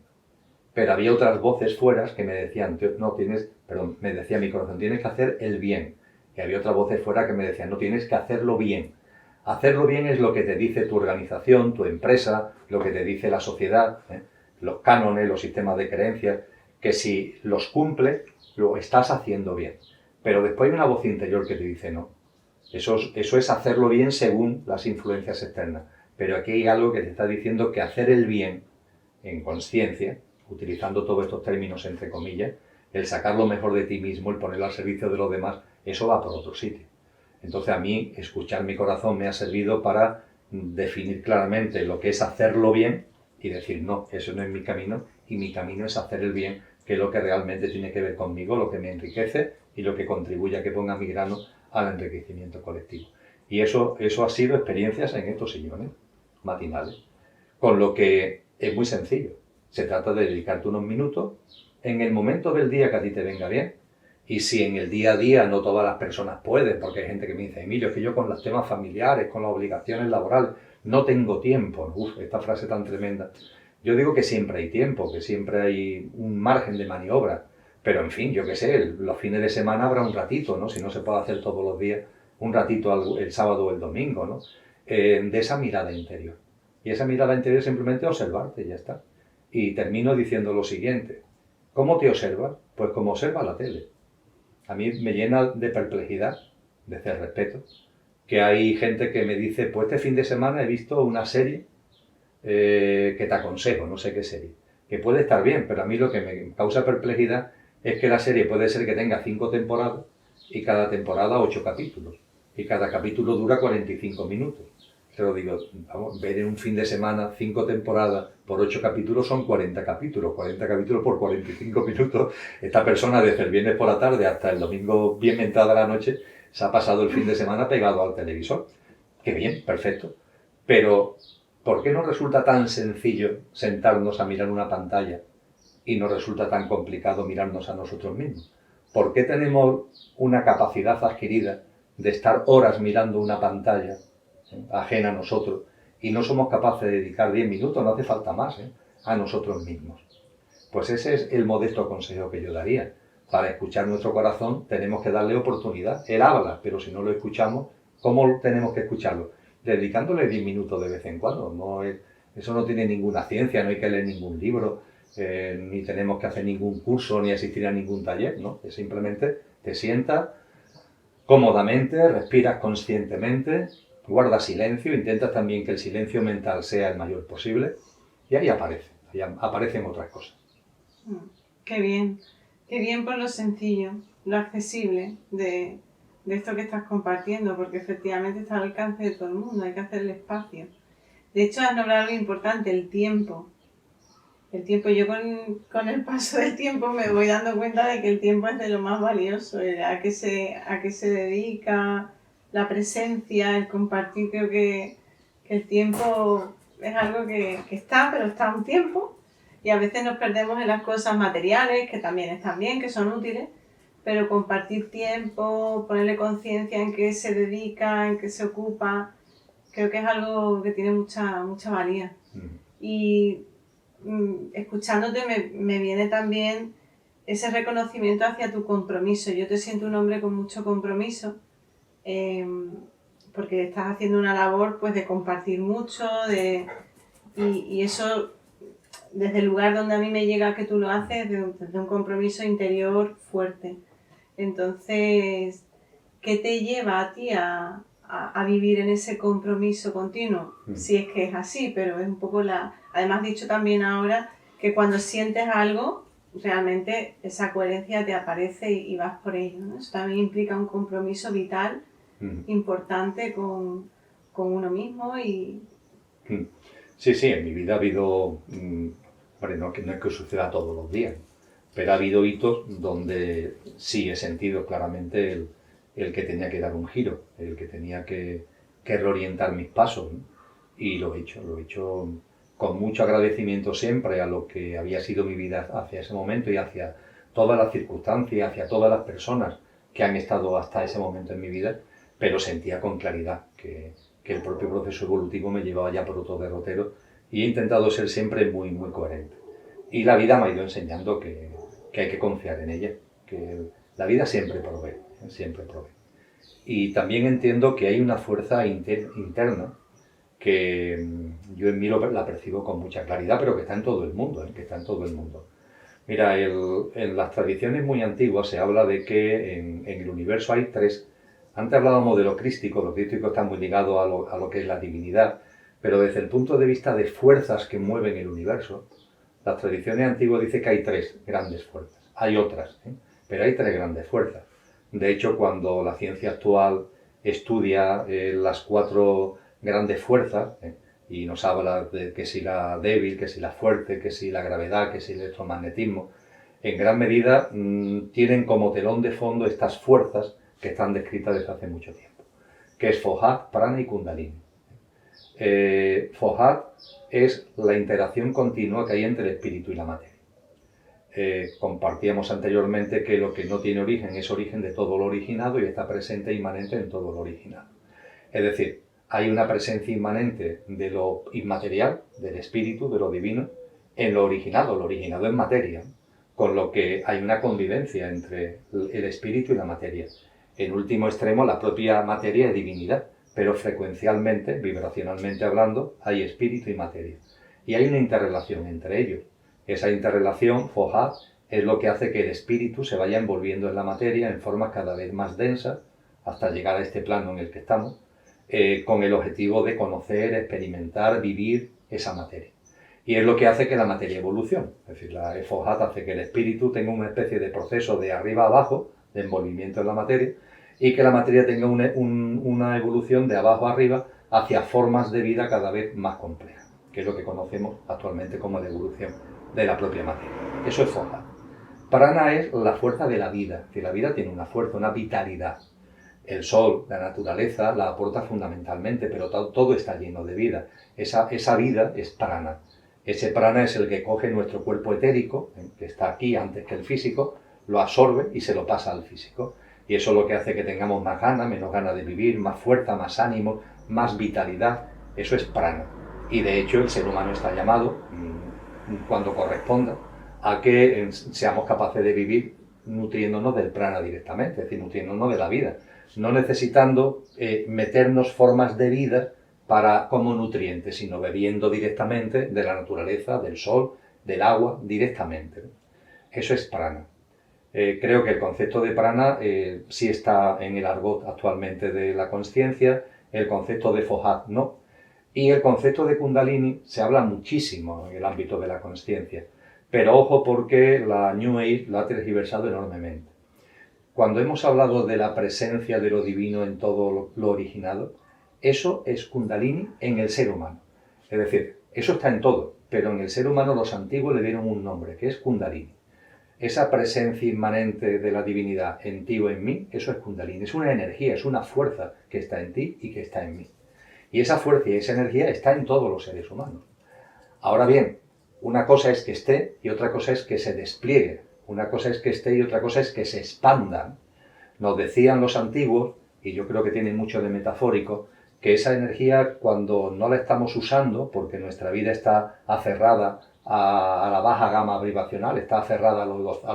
Pero había otras voces fuera que me decían, me decía mi corazón, tienes que hacer el bien. Y había otras voces fuera que me decían, no, tienes que hacerlo bien. Hacerlo bien es lo que te dice tu organización, tu empresa, lo que te dice la sociedad, los cánones, los sistemas de creencias, que si los cumples, lo estás haciendo bien. Pero después hay una voz interior que te dice, no, eso es hacerlo bien según las influencias externas. Pero aquí hay algo que te está diciendo que hacer el bien en consciencia, utilizando todos estos términos entre comillas, el sacar lo mejor de ti mismo, el ponerlo al servicio de los demás, eso va por otro sitio. Entonces a mí escuchar mi corazón me ha servido para definir claramente lo que es hacerlo bien y decir, no, eso no es mi camino, y mi camino es hacer el bien, que es lo que realmente tiene que ver conmigo, lo que me enriquece y lo que contribuye a que ponga mi grano al enriquecimiento colectivo. Y eso ha sido experiencias en estos sillones matinales, con lo que es muy sencillo. Se trata de dedicarte unos minutos en el momento del día que a ti te venga bien. Y si en el día a día no todas las personas pueden, porque hay gente que me dice, Emilio, es que yo con los temas familiares, con las obligaciones laborales, no tengo tiempo. Esta frase tan tremenda. Yo digo que siempre hay tiempo, que siempre hay un margen de maniobra, Pero en fin, yo qué sé, los fines de semana habrá un ratito, ¿no? Si no se puede hacer todos los días, un ratito el sábado o el domingo, ¿no? De esa mirada interior. Y esa mirada interior es simplemente observarte y ya está. Y termino diciendo lo siguiente. ¿Cómo te observas? Pues como observa la tele. A mí me llena de perplejidad, de respeto, que hay gente que me dice, pues este fin de semana he visto una serie que te aconsejo, no sé qué serie, que puede estar bien, pero a mí lo que me causa perplejidad es que la serie puede ser que tenga 5 temporadas y cada temporada 8 capítulos, y cada capítulo dura 45 minutos. Pero digo, vamos, ver en un fin de semana 5 temporadas por 8 capítulos son 40 capítulos. 40 capítulos por 45 minutos. Esta persona desde el viernes por la tarde hasta el domingo bien entrada la noche se ha pasado el fin de semana pegado al televisor. Qué bien, perfecto. Pero, ¿por qué nos resulta tan sencillo sentarnos a mirar una pantalla y nos resulta tan complicado mirarnos a nosotros mismos? ¿Por qué tenemos una capacidad adquirida de estar horas mirando una pantalla ajena a nosotros y no somos capaces de dedicar 10 minutos, no hace falta más, a nosotros mismos? Pues ese es el modesto consejo que yo daría. Para escuchar nuestro corazón tenemos que darle oportunidad. Él habla, pero si no lo escuchamos, ¿cómo tenemos que escucharlo? Dedicándole 10 minutos de vez en cuando. Eso no tiene ninguna ciencia, no hay que leer ningún libro, ni tenemos que hacer ningún curso, ni asistir a ningún taller, ¿no? Es simplemente te sientas cómodamente, respiras conscientemente, guardas silencio, intentas también que el silencio mental sea el mayor posible y ahí aparecen otras cosas. Qué bien por lo sencillo, lo accesible de esto que estás compartiendo, porque efectivamente está al alcance de todo el mundo, hay que hacerle espacio. De hecho, has nombrado algo importante, el tiempo. El tiempo, yo con el paso del tiempo me voy dando cuenta de que el tiempo es de lo más valioso, a qué se dedica, la presencia, el compartir. Creo que el tiempo es algo que está, pero está un tiempo, y a veces nos perdemos en las cosas materiales, que también están bien, que son útiles, pero compartir tiempo, ponerle conciencia en qué se dedica, en qué se ocupa, creo que es algo que tiene mucha valía. Y escuchándote me viene también ese reconocimiento hacia tu compromiso. Yo te siento un hombre con mucho compromiso, porque estás haciendo una labor pues de compartir mucho, y eso desde el lugar donde a mí me llega que tú lo haces, desde un compromiso interior fuerte. Entonces, ¿qué te lleva a ti a vivir en ese compromiso continuo? Si es que es así, pero es un poco Además, dicho también ahora que cuando sientes algo, realmente esa coherencia te aparece y vas por ello, ¿no? Eso también implica un compromiso vital importante con uno mismo y... Sí, en mi vida ha habido, no es que suceda todos los días, pero ha habido hitos donde sí he sentido claramente el que tenía que dar un giro, el que tenía que reorientar mis pasos, ¿no? Y lo he hecho con mucho agradecimiento siempre a lo que había sido mi vida hacia ese momento y hacia todas las circunstancias, hacia todas las personas que han estado hasta ese momento en mi vida, pero sentía con claridad que el propio proceso evolutivo me llevaba ya por otro derrotero y he intentado ser siempre muy coherente. Y la vida me ha ido enseñando que hay que confiar en ella, que la vida siempre provee, siempre provee. Y también entiendo que hay una fuerza interna que yo en mí la percibo con mucha claridad, pero que está en todo el mundo, que está en todo el mundo. Mira, en las tradiciones muy antiguas se habla de que en el universo hay tres. Antes hablábamos de lo crístico está muy ligado a lo que es la divinidad, pero desde el punto de vista de fuerzas que mueven el universo, las tradiciones antiguas dicen que hay tres grandes fuerzas. Hay otras, pero hay tres grandes fuerzas. De hecho, cuando la ciencia actual estudia las cuatro grandes fuerzas, y nos habla de que si la débil, que si la fuerte, que si la gravedad, que si el electromagnetismo, en gran medida tienen como telón de fondo estas fuerzas que están descritas desde hace mucho tiempo, que es Fohat, Prana y Kundalini. Fohat es la interacción continua que hay entre el espíritu y la materia. Compartíamos anteriormente que lo que no tiene origen es origen de todo lo originado y está presente e inmanente en todo lo originado. Es decir, hay una presencia inmanente de lo inmaterial, del espíritu, de lo divino, en lo originado. Lo originado es materia. con lo que hay una convivencia entre el espíritu y la materia. En último extremo, la propia materia es divinidad, pero frecuencialmente, vibracionalmente hablando, hay espíritu y materia. Y hay una interrelación entre ellos. Esa interrelación, Fohat, es lo que hace que el espíritu se vaya envolviendo en la materia en formas cada vez más densas, hasta llegar a este plano en el que estamos, con el objetivo de conocer, experimentar, vivir esa materia. Y es lo que hace que la materia evolucione. Es decir, la Fohat hace que el espíritu tenga una especie de proceso de arriba a abajo, de envolvimiento en la materia, y que la materia tenga una evolución de abajo a arriba hacia formas de vida cada vez más complejas, que es lo que conocemos actualmente como la evolución de la propia materia. Eso es Fohat. Prana es la fuerza de la vida, es decir, la vida tiene una fuerza, una vitalidad. El sol, la naturaleza, la aporta fundamentalmente, pero todo está lleno de vida. Esa vida es prana. Ese prana es el que coge nuestro cuerpo etérico, que está aquí antes que el físico, lo absorbe y se lo pasa al físico. Y eso es lo que hace que tengamos más ganas, menos ganas de vivir, más fuerza, más ánimo, más vitalidad. Eso es prana. Y de hecho el ser humano está llamado, cuando corresponda, a que seamos capaces de vivir nutriéndonos del prana directamente, es decir, nutriéndonos de la vida, no necesitando meternos formas de vida como nutrientes, sino bebiendo directamente de la naturaleza, del sol, del agua, directamente. Eso es prana. Creo que el concepto de prana sí está en el argot actualmente de la consciencia, el concepto de Fohat no, y el concepto de Kundalini se habla muchísimo en el ámbito de la consciencia, pero ojo porque la New Age lo ha tergiversado enormemente. Cuando hemos hablado de la presencia de lo divino en todo lo originado, eso es Kundalini en el ser humano. Es decir, eso está en todo, pero en el ser humano los antiguos le dieron un nombre, que es Kundalini. Esa presencia inmanente de la divinidad en ti o en mí, eso es Kundalini. Es una energía, es una fuerza que está en ti y que está en mí. Y esa fuerza y esa energía está en todos los seres humanos. Ahora bien, una cosa es que esté y otra cosa es que se despliegue. Una cosa es que esté y otra cosa es que se expanda. Nos decían los antiguos, y yo creo que tiene mucho de metafórico, que esa energía cuando no la estamos usando, porque nuestra vida está aferrada a la baja gama vibracional, está aferrada a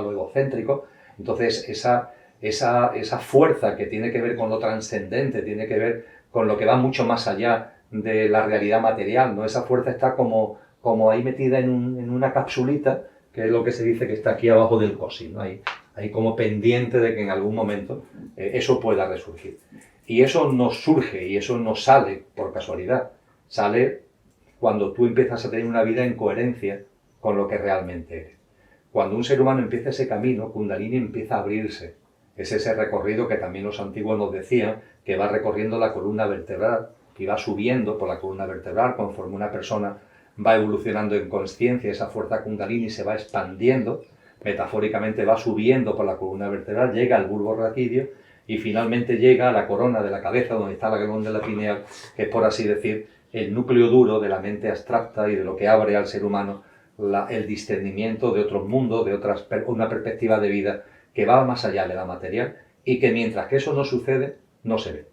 lo egocéntrico, entonces esa fuerza que tiene que ver con lo trascendente, tiene que ver con lo que va mucho más allá de la realidad material, ¿no? Esa fuerza está como ahí metida en una capsulita, que es lo que se dice que está aquí abajo del cosi, ¿no? Ahí como pendiente de que en algún momento eso pueda resurgir. Y eso no surge y eso no sale por casualidad, sale cuando tú empiezas a tener una vida en coherencia con lo que realmente eres. Cuando un ser humano empieza ese camino, Kundalini empieza a abrirse. Es ese recorrido que también los antiguos nos decían, que va recorriendo la columna vertebral y va subiendo por la columna vertebral conforme una persona va evolucionando en consciencia, esa fuerza Kundalini se va expandiendo, metafóricamente va subiendo por la columna vertebral, llega al bulbo raquídeo y finalmente llega a la corona de la cabeza, donde está la glándula pineal, que es, por así decir, el núcleo duro de la mente abstracta y de lo que abre al ser humano el discernimiento de otros mundos, de una perspectiva de vida que va más allá de la material y que mientras que eso no sucede, no se ve.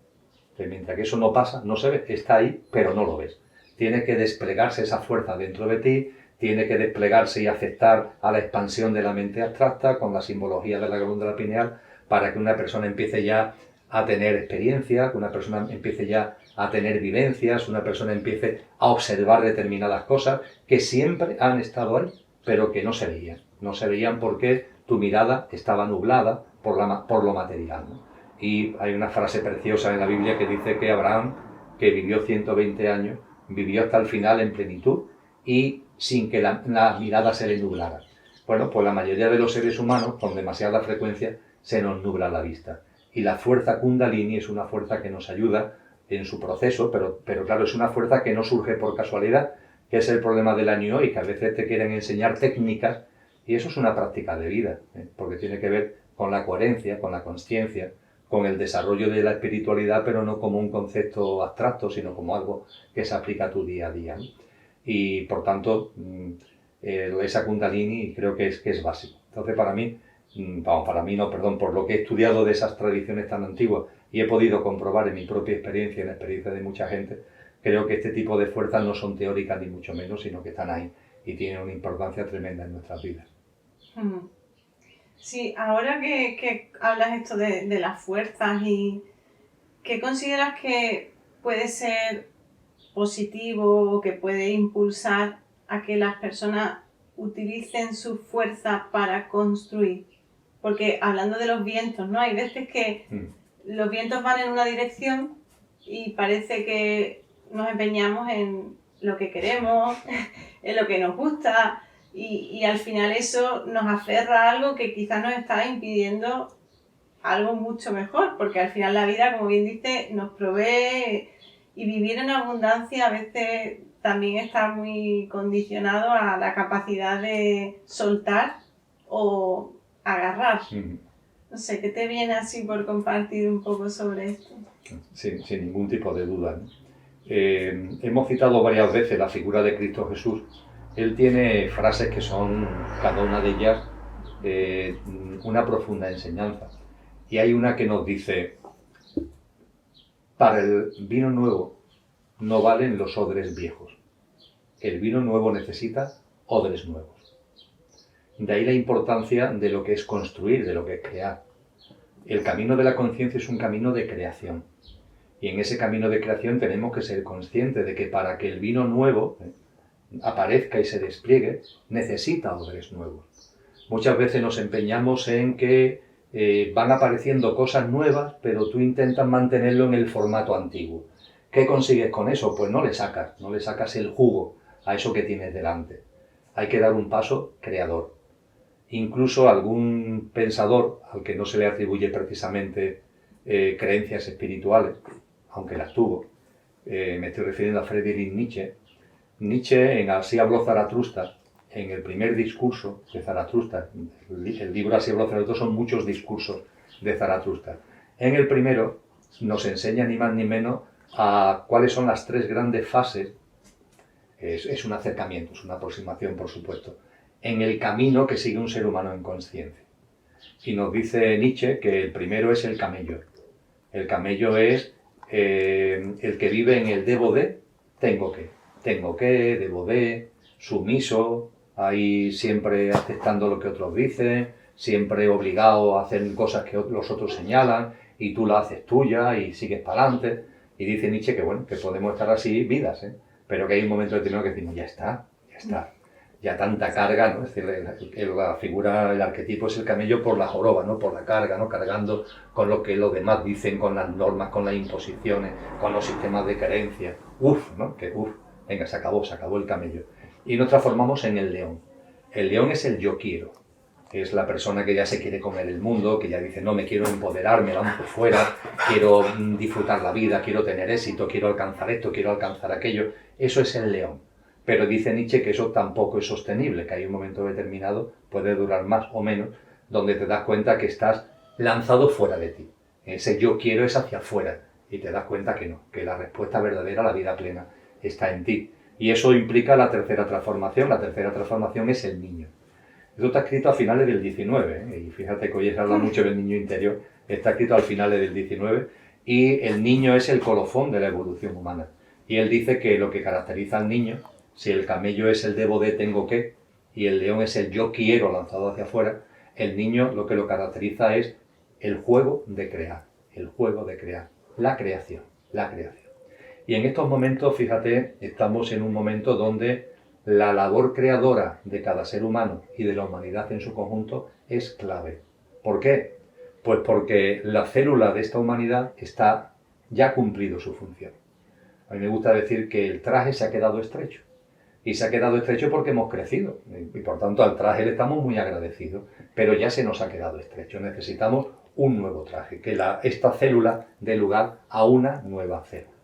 Que mientras que eso no pasa, no se ve, está ahí, pero no lo ves. Tiene que desplegarse esa fuerza dentro de ti, tiene que desplegarse y aceptar a la expansión de la mente abstracta con la simbología de la glándula pineal para que una persona empiece ya a tener experiencia, que una persona empiece ya a tener vivencias, una persona empiece a observar determinadas cosas que siempre han estado ahí, pero que no se veían. No se veían porque tu mirada estaba nublada por lo material, ¿no? Y hay una frase preciosa en la Biblia que dice que Abraham, que vivió 120 años, vivió hasta el final en plenitud y sin que la mirada se le nublara. Bueno, pues la mayoría de los seres humanos, con demasiada frecuencia, se nos nubla la vista. Y la fuerza Kundalini es una fuerza que nos ayuda en su proceso, pero claro, es una fuerza que no surge por casualidad, que es el problema del New Age, que a veces te quieren enseñar técnicas, y eso es una práctica de vida, porque tiene que ver con la coherencia, con la consciencia, con el desarrollo de la espiritualidad, pero no como un concepto abstracto, sino como algo que se aplica a tu día a día, ¿no? Y por tanto, esa Kundalini creo que es básico. Entonces para mí no, por lo que he estudiado de esas tradiciones tan antiguas y he podido comprobar en mi propia experiencia, en la experiencia de mucha gente, creo que este tipo de fuerzas no son teóricas ni mucho menos, sino que están ahí y tienen una importancia tremenda en nuestras vidas. Sí, ahora que hablas esto de las fuerzas y ¿qué consideras que puede ser positivo o que puede impulsar a que las personas utilicen su fuerza para construir? Porque hablando de los vientos, ¿no? Hay veces que los vientos van en una dirección y parece que nos empeñamos en lo que queremos, en lo que nos gusta y al final eso nos aferra a algo que quizás nos está impidiendo algo mucho mejor, porque al final la vida, como bien dice, nos provee y vivir en abundancia a veces también está muy condicionado a la capacidad de soltar o agarrar. No sé, ¿qué te viene así por compartir un poco sobre esto? Sin ningún tipo de duda, ¿no? Hemos citado varias veces la figura de Cristo Jesús. Él tiene frases que son, cada una de ellas, una profunda enseñanza. Y hay una que nos dice, para el vino nuevo no valen los odres viejos. El vino nuevo necesita odres nuevos. De ahí la importancia de lo que es construir, de lo que es crear. El camino de la conciencia es un camino de creación. Y en ese camino de creación tenemos que ser conscientes de que para que el vino nuevo aparezca y se despliegue, necesita odres nuevos. Muchas veces nos empeñamos en que van apareciendo cosas nuevas, pero tú intentas mantenerlo en el formato antiguo. ¿Qué consigues con eso? Pues no le sacas el jugo a eso que tienes delante. Hay que dar un paso creador. Incluso algún pensador, al que no se le atribuye precisamente creencias espirituales, aunque las tuvo, me estoy refiriendo a Friedrich Nietzsche. Nietzsche, en Así habló Zaratustra, en el primer discurso de Zaratustra, el libro Así habló Zaratustra son muchos discursos de Zaratustra. En el primero nos enseña ni más ni menos a cuáles son las tres grandes fases, es un acercamiento, es una aproximación por supuesto, en el camino que sigue un ser humano en consciencia. Y nos dice Nietzsche que el primero es el camello. El camello es el que vive en el debo de, tengo que, debo de, sumiso, ahí siempre aceptando lo que otros dicen, siempre obligado a hacer cosas que los otros señalan y tú la haces tuya y sigues para adelante. Y dice Nietzsche que bueno, que podemos estar así vidas, pero que hay un momento determinado que decimos, ya está, ya tanta carga, ¿no? Es decir, la figura, el arquetipo es el camello por la joroba, ¿no? Por la carga, ¿no? Cargando con lo que los demás dicen, con las normas, con las imposiciones, con los sistemas de creencia. ¿No? Venga, se acabó el camello. Y nos transformamos en el león. El león es el yo quiero. Es la persona que ya se quiere comer el mundo, que ya dice, no, me quiero empoderar, me lanzo fuera, quiero disfrutar la vida, quiero tener éxito, quiero alcanzar esto, quiero alcanzar aquello. Eso es el león. Pero dice Nietzsche que eso tampoco es sostenible, que hay un momento determinado, puede durar más o menos, donde te das cuenta que estás lanzado fuera de ti. Ese yo quiero es hacia afuera y te das cuenta que no, que la respuesta verdadera a la vida plena está en ti. Y eso implica la tercera transformación. La tercera transformación es el niño. Esto está escrito a finales del 19, y fíjate que hoy se habla mucho del niño interior, está escrito al finales del 19, y el niño es el colofón de la evolución humana. Y él dice que lo que caracteriza al niño, si el camello es el debo de, tengo que, y el león es el yo quiero lanzado hacia afuera, el niño lo que lo caracteriza es el juego de crear, la creación. Y en estos momentos, fíjate, estamos en un momento donde la labor creadora de cada ser humano y de la humanidad en su conjunto es clave. ¿Por qué? Pues porque la célula de esta humanidad ya ha cumplido su función. A mí me gusta decir que el traje se ha quedado estrecho. Y se ha quedado estrecho porque hemos crecido. Y por tanto al traje le estamos muy agradecidos. Pero ya se nos ha quedado estrecho. Necesitamos un nuevo traje. Que esta célula dé lugar a una nueva célula.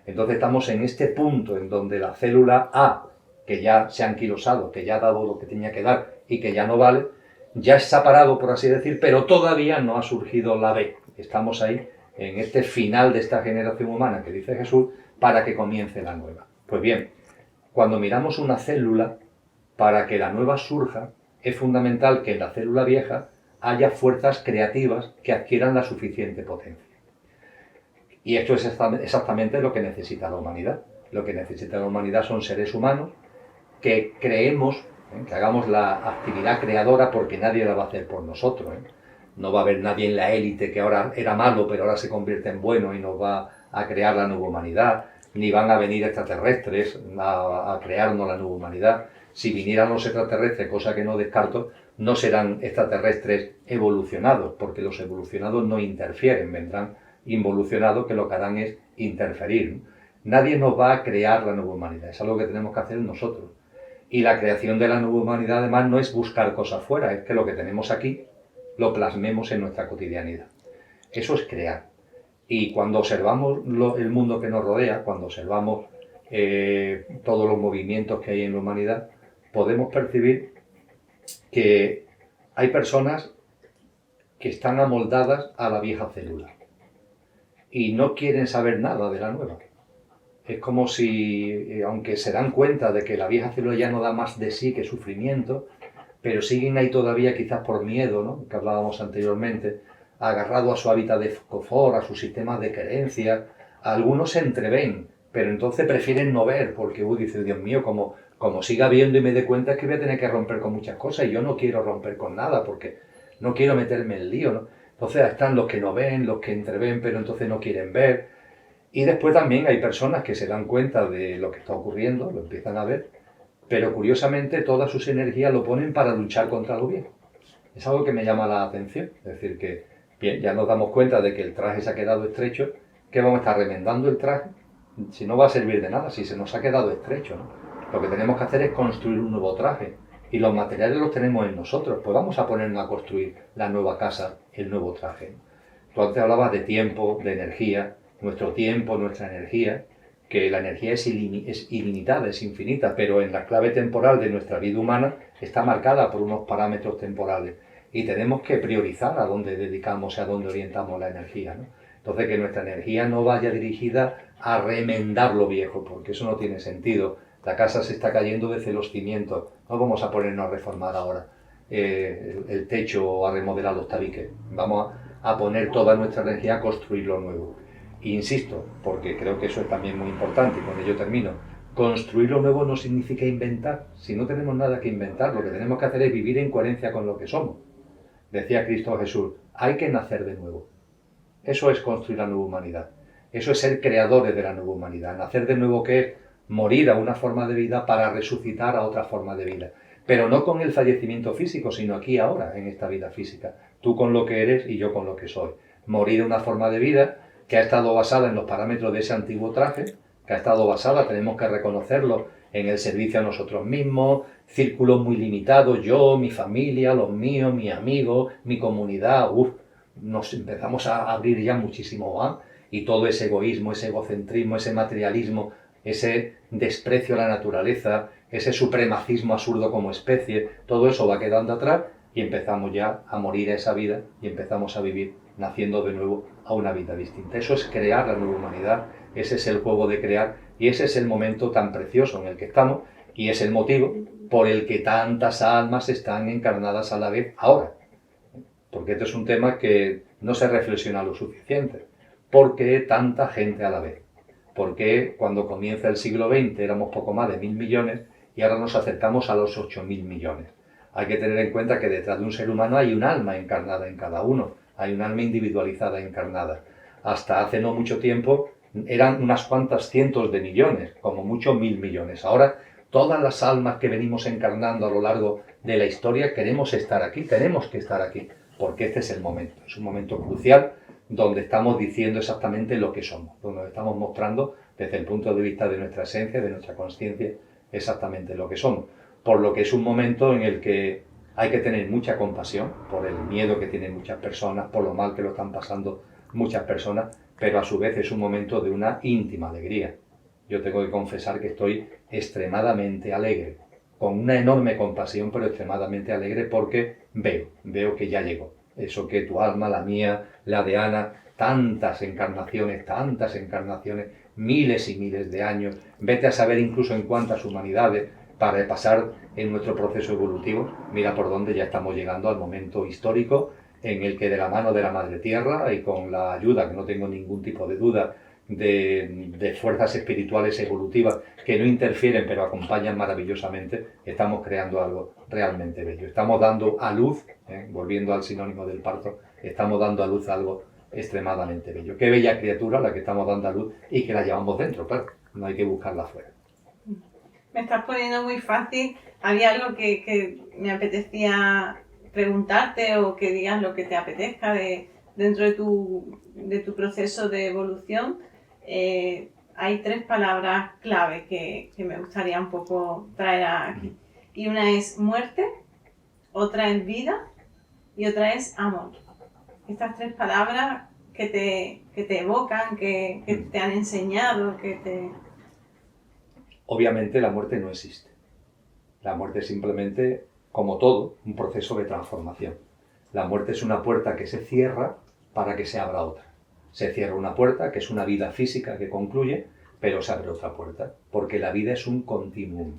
Entonces estamos en este punto en donde la célula A, que ya se ha anquilosado, que ya ha dado lo que tenía que dar y que ya no vale, ya se ha parado, por así decir, pero todavía no ha surgido la B. Estamos ahí en este final de esta generación humana que dice Jesús para que comience la nueva. Pues bien, cuando miramos una célula, para que la nueva surja, es fundamental que en la célula vieja haya fuerzas creativas que adquieran la suficiente potencia. Y esto es exactamente lo que necesita la humanidad. Lo que necesita la humanidad son seres humanos que creemos que hagamos la actividad creadora porque nadie la va a hacer por nosotros. No va a haber nadie en la élite que ahora era malo pero ahora se convierte en bueno y nos va a crear la nueva humanidad, ni van a venir extraterrestres a crearnos la nueva humanidad. Si vinieran los extraterrestres, cosa que no descarto, no serán extraterrestres evolucionados, porque los evolucionados no interfieren, vendrán involucionados que lo que harán es interferir. Nadie nos va a crear la nueva humanidad, es algo que tenemos que hacer nosotros. Y la creación de la nueva humanidad además no es buscar cosas fuera, es que lo que tenemos aquí lo plasmemos en nuestra cotidianidad. Eso es crear. Y cuando observamos el mundo que nos rodea, cuando observamos todos los movimientos que hay en la humanidad, podemos percibir que hay personas que están amoldadas a la vieja célula y no quieren saber nada de la nueva. Es como si, aunque se dan cuenta de que la vieja célula ya no da más de sí que sufrimiento, pero siguen ahí todavía quizás por miedo, ¿no?, que hablábamos anteriormente, agarrado a su hábitat de confort, a su sistema de creencias. Algunos se entreven, pero entonces prefieren no ver, porque dicen, Dios mío, como siga viendo y me dé cuenta es que voy a tener que romper con muchas cosas y yo no quiero romper con nada porque no quiero meterme en lío, ¿no? Entonces están los que no ven, los que entreven, pero entonces no quieren ver. Y después también hay personas que se dan cuenta de lo que está ocurriendo, lo empiezan a ver, pero curiosamente todas sus energías lo ponen para luchar contra lo viejo. Es algo que me llama la atención, es decir, que bien, ya nos damos cuenta de que el traje se ha quedado estrecho, que vamos a estar remendando el traje, si no va a servir de nada, si se nos ha quedado estrecho, ¿no? Lo que tenemos que hacer es construir un nuevo traje, y los materiales los tenemos en nosotros, pues vamos a ponernos a construir la nueva casa, el nuevo traje. Tú antes hablabas de tiempo, de energía, nuestro tiempo, nuestra energía, que la energía es ilimitada, es infinita, pero en la clave temporal de nuestra vida humana está marcada por unos parámetros temporales y tenemos que priorizar a dónde dedicamos y a dónde orientamos la energía, ¿no? Entonces, que nuestra energía no vaya dirigida a remendar lo viejo, porque eso no tiene sentido. La casa se está cayendo desde los cimientos, no vamos a ponernos a reformar ahora el techo o a remodelar los tabiques, vamos a poner toda nuestra energía a construir lo nuevo. E insisto, porque creo que eso es también muy importante y con ello termino, construir lo nuevo no significa inventar. Si no tenemos nada que inventar, lo que tenemos que hacer es vivir en coherencia con lo que somos. Decía Cristo Jesús, hay que nacer de nuevo. Eso es construir la nueva humanidad. Eso es ser creadores de la nueva humanidad. Nacer de nuevo, que es morir a una forma de vida para resucitar a otra forma de vida. Pero no con el fallecimiento físico, sino aquí y ahora, en esta vida física. Tú con lo que eres y yo con lo que soy. Morir a una forma de vida que ha estado basada en los parámetros de ese antiguo traje, que ha estado basada, tenemos que reconocerlo, en el servicio a nosotros mismos, círculos muy limitados, yo, mi familia, los míos, mis amigos, mi comunidad, nos empezamos a abrir ya muchísimo más, y todo ese egoísmo, ese egocentrismo, ese materialismo, ese desprecio a la naturaleza, ese supremacismo absurdo como especie, todo eso va quedando atrás y empezamos ya a morir a esa vida y empezamos a vivir naciendo de nuevo a una vida distinta. Eso es crear la nueva humanidad, ese es el juego de crear y ese es el momento tan precioso en el que estamos y es el motivo por el que tantas almas están encarnadas a la vez ahora. Porque este es un tema que no se reflexiona lo suficiente. ¿Por qué tanta gente a la vez? ¿Por qué cuando comienza el siglo XX éramos poco más de 1.000 millones y ahora nos acercamos a los 8.000 millones? Hay que tener en cuenta que detrás de un ser humano hay un alma encarnada en cada uno, hay un alma individualizada encarnada. Hasta hace no mucho tiempo eran unas cuantas cientos de millones, como mucho 1.000 millones. Ahora todas las almas que venimos encarnando a lo largo de la historia queremos estar aquí, tenemos que estar aquí, porque este es el momento, es un momento crucial donde estamos diciendo exactamente lo que somos, donde estamos mostrando desde el punto de vista de nuestra esencia, de nuestra consciencia, exactamente lo que somos. Por lo que es un momento en el que hay que tener mucha compasión por el miedo que tienen muchas personas, por lo mal que lo están pasando muchas personas, pero a su vez es un momento de una íntima alegría. Yo tengo que confesar que estoy extremadamente alegre, con una enorme compasión, pero extremadamente alegre porque veo que ya llegó. Eso que tu alma, la mía, la de Ana, tantas encarnaciones, miles y miles de años, vete a saber incluso en cuántas humanidades, para pasar en nuestro proceso evolutivo, mira por dónde ya estamos llegando al momento histórico en el que de la mano de la Madre Tierra y con la ayuda, que no tengo ningún tipo de duda, de fuerzas espirituales evolutivas que no interfieren pero acompañan maravillosamente, estamos creando algo realmente bello. Estamos dando a luz, volviendo al sinónimo del parto, estamos dando a luz algo extremadamente bello. Qué bella criatura la que estamos dando a luz y que la llevamos dentro, claro, no hay que buscarla afuera. Me estás poniendo muy fácil. Había algo que me apetecía preguntarte o que digas lo que te apetezca dentro de tu proceso de evolución. Hay 3 palabras clave que me gustaría un poco traer aquí. Y una es muerte, otra es vida y otra es amor. Estas 3 palabras que te evocan, que te han enseñado, que te... Obviamente la muerte no existe. La muerte es simplemente, como todo, un proceso de transformación. La muerte es una puerta que se cierra para que se abra otra. Se cierra una puerta, que es una vida física que concluye, pero se abre otra puerta, porque la vida es un continuum.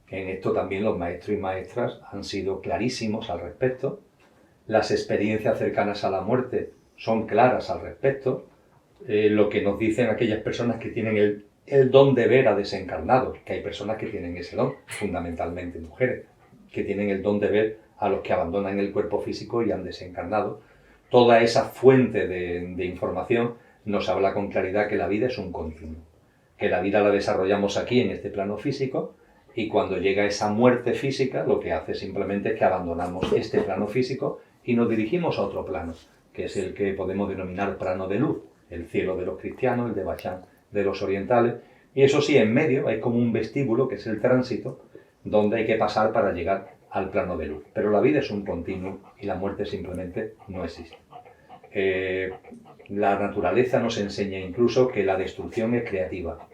En esto también los maestros y maestras han sido clarísimos al respecto. Las experiencias cercanas a la muerte son claras al respecto. Lo que nos dicen aquellas personas que tienen el don de ver a desencarnados, que hay personas que tienen ese don, fundamentalmente mujeres, que tienen el don de ver a los que abandonan el cuerpo físico y han desencarnado. Toda esa fuente de información nos habla con claridad que la vida es un continuo, que la vida la desarrollamos aquí en este plano físico y cuando llega esa muerte física lo que hace simplemente es que abandonamos este plano físico y nos dirigimos a otro plano, que es el que podemos denominar plano de luz, el cielo de los cristianos, el de Bachán de los orientales, y eso sí, en medio hay como un vestíbulo, que es el tránsito, donde hay que pasar para llegar al plano de luz. Pero la vida es un continuo y la muerte simplemente no existe. La naturaleza nos enseña incluso que la destrucción es creativa.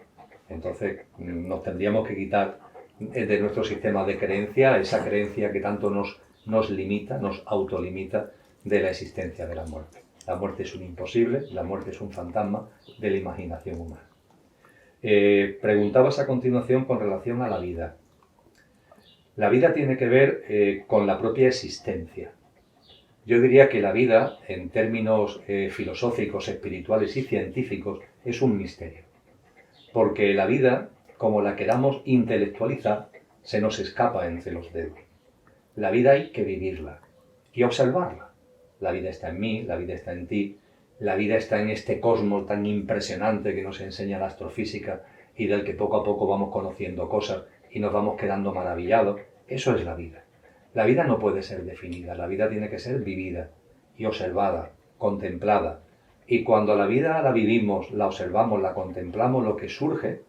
Entonces nos tendríamos que quitar de nuestro sistema de creencia esa creencia que tanto nos limita, nos autolimita de la existencia de la muerte. La muerte es un imposible, la muerte es un fantasma de la imaginación humana. Preguntabas a continuación con relación a la vida. La vida tiene que ver con la propia existencia. Yo diría que la vida, en términos filosóficos, espirituales y científicos, es un misterio. Porque la vida, como la queramos intelectualizar, se nos escapa entre los dedos. La vida hay que vivirla y observarla. La vida está en mí, la vida está en ti, la vida está en este cosmos tan impresionante que nos enseña la astrofísica y del que poco a poco vamos conociendo cosas y nos vamos quedando maravillados. Eso es la vida. La vida no puede ser definida, la vida tiene que ser vivida y observada, contemplada. Y cuando la vida la vivimos, la observamos, la contemplamos, lo que surge,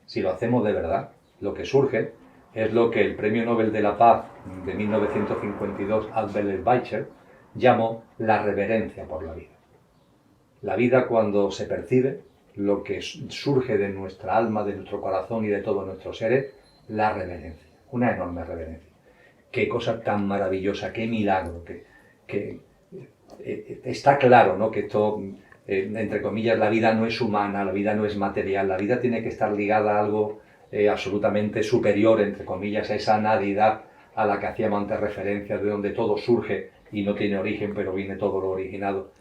si lo hacemos de verdad, lo que surge es lo que el Premio Nobel de la Paz de 1952, Albert Schweitzer, llamó la reverencia por la vida. La vida, cuando se percibe, lo que surge de nuestra alma, de nuestro corazón y de todo nuestro ser es la reverencia, una enorme reverencia. Qué cosa tan maravillosa, qué milagro, que está claro, ¿no?, que esto, entre comillas, la vida no es humana, la vida no es material, la vida tiene que estar ligada a algo absolutamente superior, entre comillas, a esa nadidad a la que hacíamos antes referencia, de donde todo surge y no tiene origen, pero viene todo lo originado.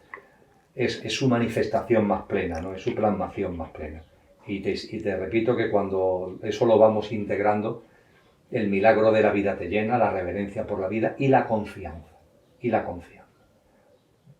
Es su manifestación más plena, ¿no?, es su plasmación más plena. Y te repito que cuando eso lo vamos integrando, el milagro de la vida te llena, la reverencia por la vida y la confianza. Y la confianza.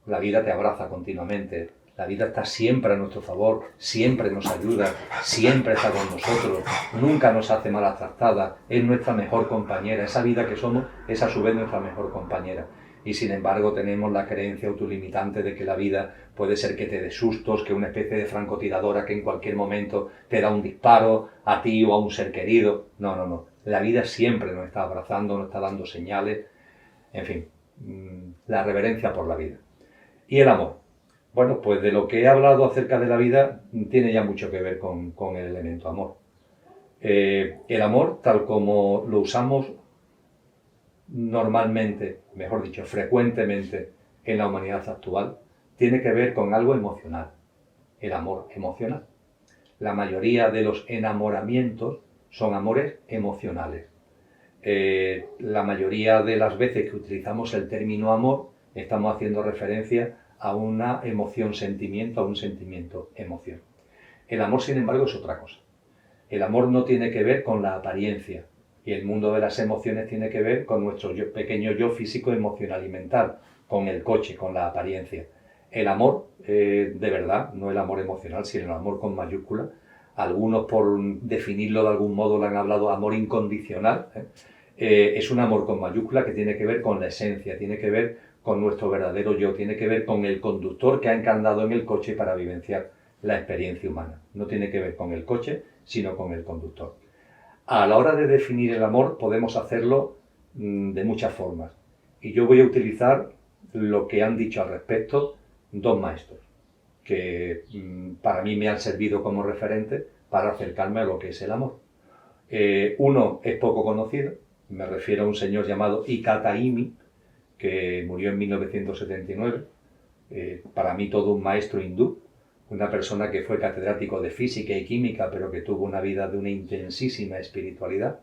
La vida te abraza continuamente, la vida está siempre a nuestro favor, siempre nos ayuda, siempre está con nosotros, nunca nos hace mala tratada, es nuestra mejor compañera, esa vida que somos es a su vez nuestra mejor compañera. Y sin embargo tenemos la creencia autolimitante de que la vida puede ser que te dé sustos, que una especie de francotiradora que en cualquier momento te da un disparo a ti o a un ser querido. No, no, no. La vida siempre nos está abrazando, nos está dando señales. En fin, la reverencia por la vida. Y el amor. Bueno, pues de lo que he hablado acerca de la vida tiene ya mucho que ver con el elemento amor. El amor, tal como lo usamos normalmente, mejor dicho, frecuentemente en la humanidad actual, tiene que ver con algo emocional, el amor emocional. La mayoría de los enamoramientos son amores emocionales. La mayoría de las veces que utilizamos el término amor, estamos haciendo referencia a una emoción-sentimiento, a un sentimiento-emoción. El amor, sin embargo, es otra cosa. El amor no tiene que ver con la apariencia, y el mundo de las emociones tiene que ver con nuestro pequeño yo físico, emocional y mental, con el coche, con la apariencia. El amor, de verdad, no el amor emocional, sino el amor con mayúscula. Algunos, por definirlo de algún modo, le han hablado amor incondicional. Es un amor con mayúscula que tiene que ver con la esencia, tiene que ver con nuestro verdadero yo, tiene que ver con el conductor que ha encarnado en el coche para vivenciar la experiencia humana. No tiene que ver con el coche, sino con el conductor. A la hora de definir el amor podemos hacerlo de muchas formas. Y yo voy a utilizar lo que han dicho al respecto dos maestros, que para mí me han servido como referente para acercarme a lo que es el amor. Uno es poco conocido, me refiero a un señor llamado Ika Taimi, que murió en 1979, para mí todo un maestro hindú, una persona que fue catedrático de física y química, pero que tuvo una vida de una intensísima espiritualidad,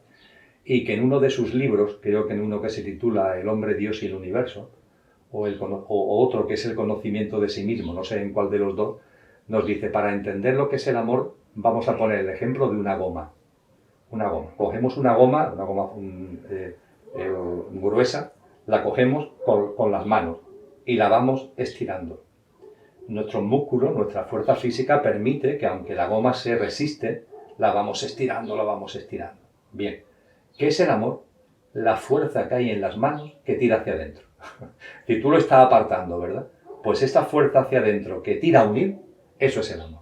y que en uno de sus libros, creo que en uno que se titula El hombre, Dios y el universo, o otro que es el conocimiento de sí mismo, no sé en cuál de los dos, nos dice, para entender lo que es el amor, vamos a poner el ejemplo de una goma. Una goma. Cogemos una goma gruesa, la cogemos con las manos y la vamos estirando. Nuestros músculos, nuestra fuerza física permite que aunque la goma se resiste, la vamos estirando, la vamos estirando. Bien, ¿qué es el amor? La fuerza que hay en las manos que tira hacia adentro. Si tú lo estás apartando, ¿verdad? Pues esta fuerza hacia adentro que tira a unir, eso es el amor.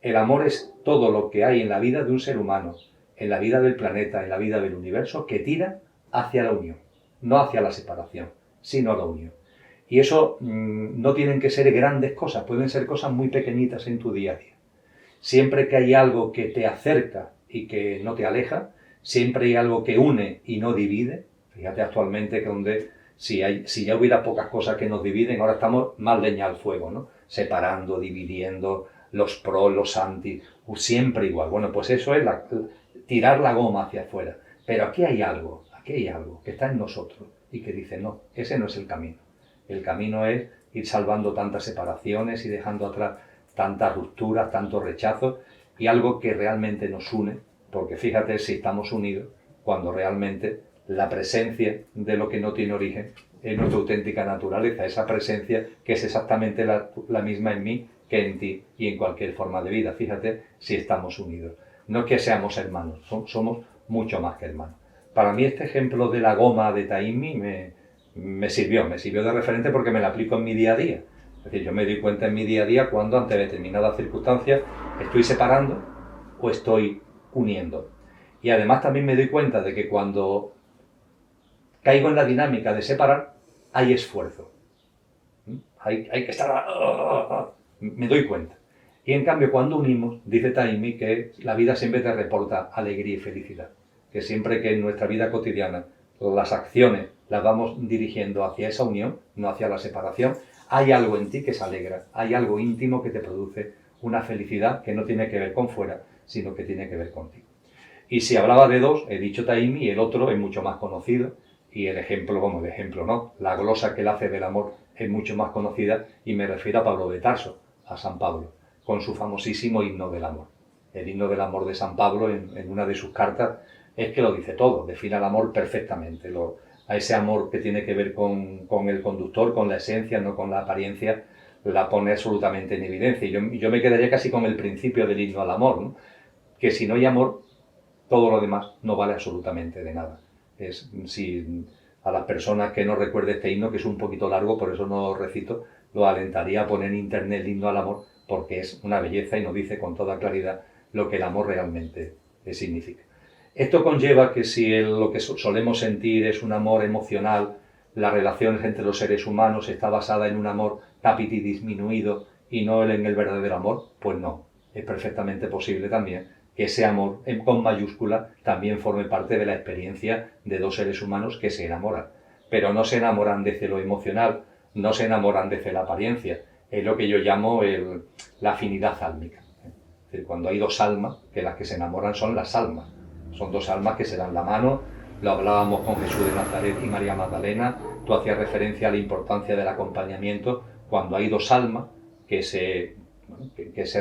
El amor es todo lo que hay en la vida de un ser humano, en la vida del planeta, en la vida del universo, que tira hacia la unión, no hacia la separación, sino a la unión. Y eso no tienen que ser grandes cosas, pueden ser cosas muy pequeñitas en tu día a día. Siempre que hay algo que te acerca y que no te aleja, siempre hay algo que une y no divide. Fíjate actualmente que donde si ya hubiera pocas cosas que nos dividen, ahora estamos más leña al fuego, ¿no? Separando, dividiendo, los pros, los anti, siempre igual. Bueno, pues eso es tirar la goma hacia afuera. Pero aquí hay algo que está en nosotros y que dice, no, ese no es el camino. El camino es ir salvando tantas separaciones y dejando atrás tantas rupturas, tantos rechazos y algo que realmente nos une, porque fíjate si estamos unidos cuando realmente la presencia de lo que no tiene origen es nuestra auténtica naturaleza, esa presencia que es exactamente la misma en mí que en ti y en cualquier forma de vida. Fíjate si estamos unidos. No es que seamos hermanos, somos mucho más que hermanos. Para mí este ejemplo de la goma de Taimi me sirvió de referente porque me la aplico en mi día a día. Es decir, yo me doy cuenta en mi día a día cuando ante determinadas circunstancias estoy separando o estoy uniendo. Y además también me doy cuenta de que cuando caigo en la dinámica de separar, hay esfuerzo. Hay que estar... Me doy cuenta. Y en cambio, cuando unimos, dice Taimi que la vida siempre te reporta alegría y felicidad. Que siempre que en nuestra vida cotidiana las acciones las vamos dirigiendo hacia esa unión, no hacia la separación, hay algo en ti que se alegra, hay algo íntimo que te produce una felicidad que no tiene que ver con fuera, sino que tiene que ver contigo. Y si hablaba de dos, he dicho Taimi y el otro es mucho más conocido, y el ejemplo no, la glosa que él hace del amor es mucho más conocida y me refiero a Pablo de Tarso, a San Pablo, con su famosísimo himno del amor. El himno del amor de San Pablo en una de sus cartas es que lo dice todo, define el amor perfectamente, a ese amor que tiene que ver con el conductor, con la esencia, no con la apariencia, la pone absolutamente en evidencia. Y yo me quedaría casi con el principio del himno al amor, ¿no? Que si no hay amor, todo lo demás no vale absolutamente de nada. Si a las personas que no recuerden este himno, que es un poquito largo, por eso no lo recito, lo alentaría a poner en internet el himno al amor, porque es una belleza y nos dice con toda claridad lo que el amor realmente significa. Esto conlleva que si lo que solemos sentir es un amor emocional, las relaciones entre los seres humanos está basada en un amor cápiti disminuido y no en el verdadero amor, pues no, es perfectamente posible también que ese amor con mayúscula también forme parte de la experiencia de dos seres humanos que se enamoran. Pero no se enamoran desde lo emocional, no se enamoran desde la apariencia. Es lo que yo llamo la afinidad álmica. Es decir, cuando hay dos almas, que las que se enamoran son las almas. Son dos almas que se dan la mano. Lo hablábamos con Jesús de Nazaret y María Magdalena. Tú hacías referencia a la importancia del acompañamiento. Cuando hay dos almas que se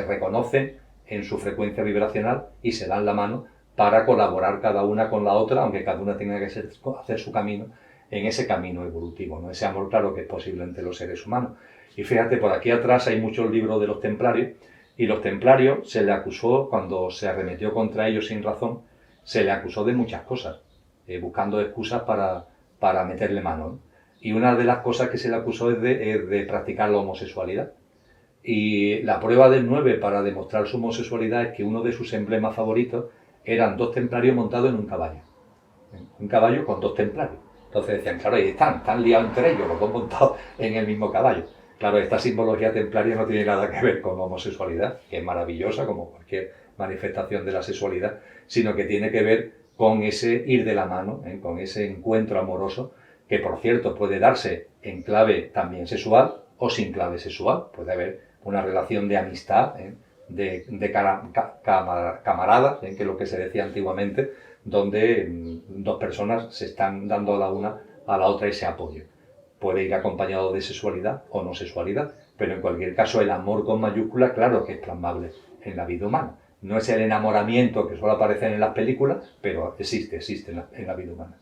reconocen, en su frecuencia vibracional y se dan la mano para colaborar cada una con la otra, aunque cada una tenga que hacer su camino en ese camino evolutivo, ¿no? Ese amor, claro, que es posible entre los seres humanos. Y fíjate, por aquí atrás hay muchos libros de los templarios, y los templarios se le acusó, cuando se arremetió contra ellos sin razón, se le acusó de muchas cosas, buscando excusas para meterle mano, ¿no? Y una de las cosas que se le acusó es de practicar la homosexualidad. Y la prueba del 9 para demostrar su homosexualidad es que uno de sus emblemas favoritos eran 2 templarios montados en un caballo. Un caballo con 2 templarios. Entonces decían, claro, ahí están liados entre ellos, los 2 montados en el mismo caballo. Claro, esta simbología templaria no tiene nada que ver con la homosexualidad, que es maravillosa como cualquier manifestación de la sexualidad, sino que tiene que ver con ese ir de la mano, con ese encuentro amoroso, que por cierto puede darse en clave también sexual o sin clave sexual. Puede haber una relación de amistad, de camaradas, que es lo que se decía antiguamente, donde 2 personas se están dando la una a la otra ese apoyo. Puede ir acompañado de sexualidad o no sexualidad, pero en cualquier caso el amor con mayúsculas, claro que es plasmable en la vida humana. No es el enamoramiento que suele aparecer en las películas, pero existe en la vida humana.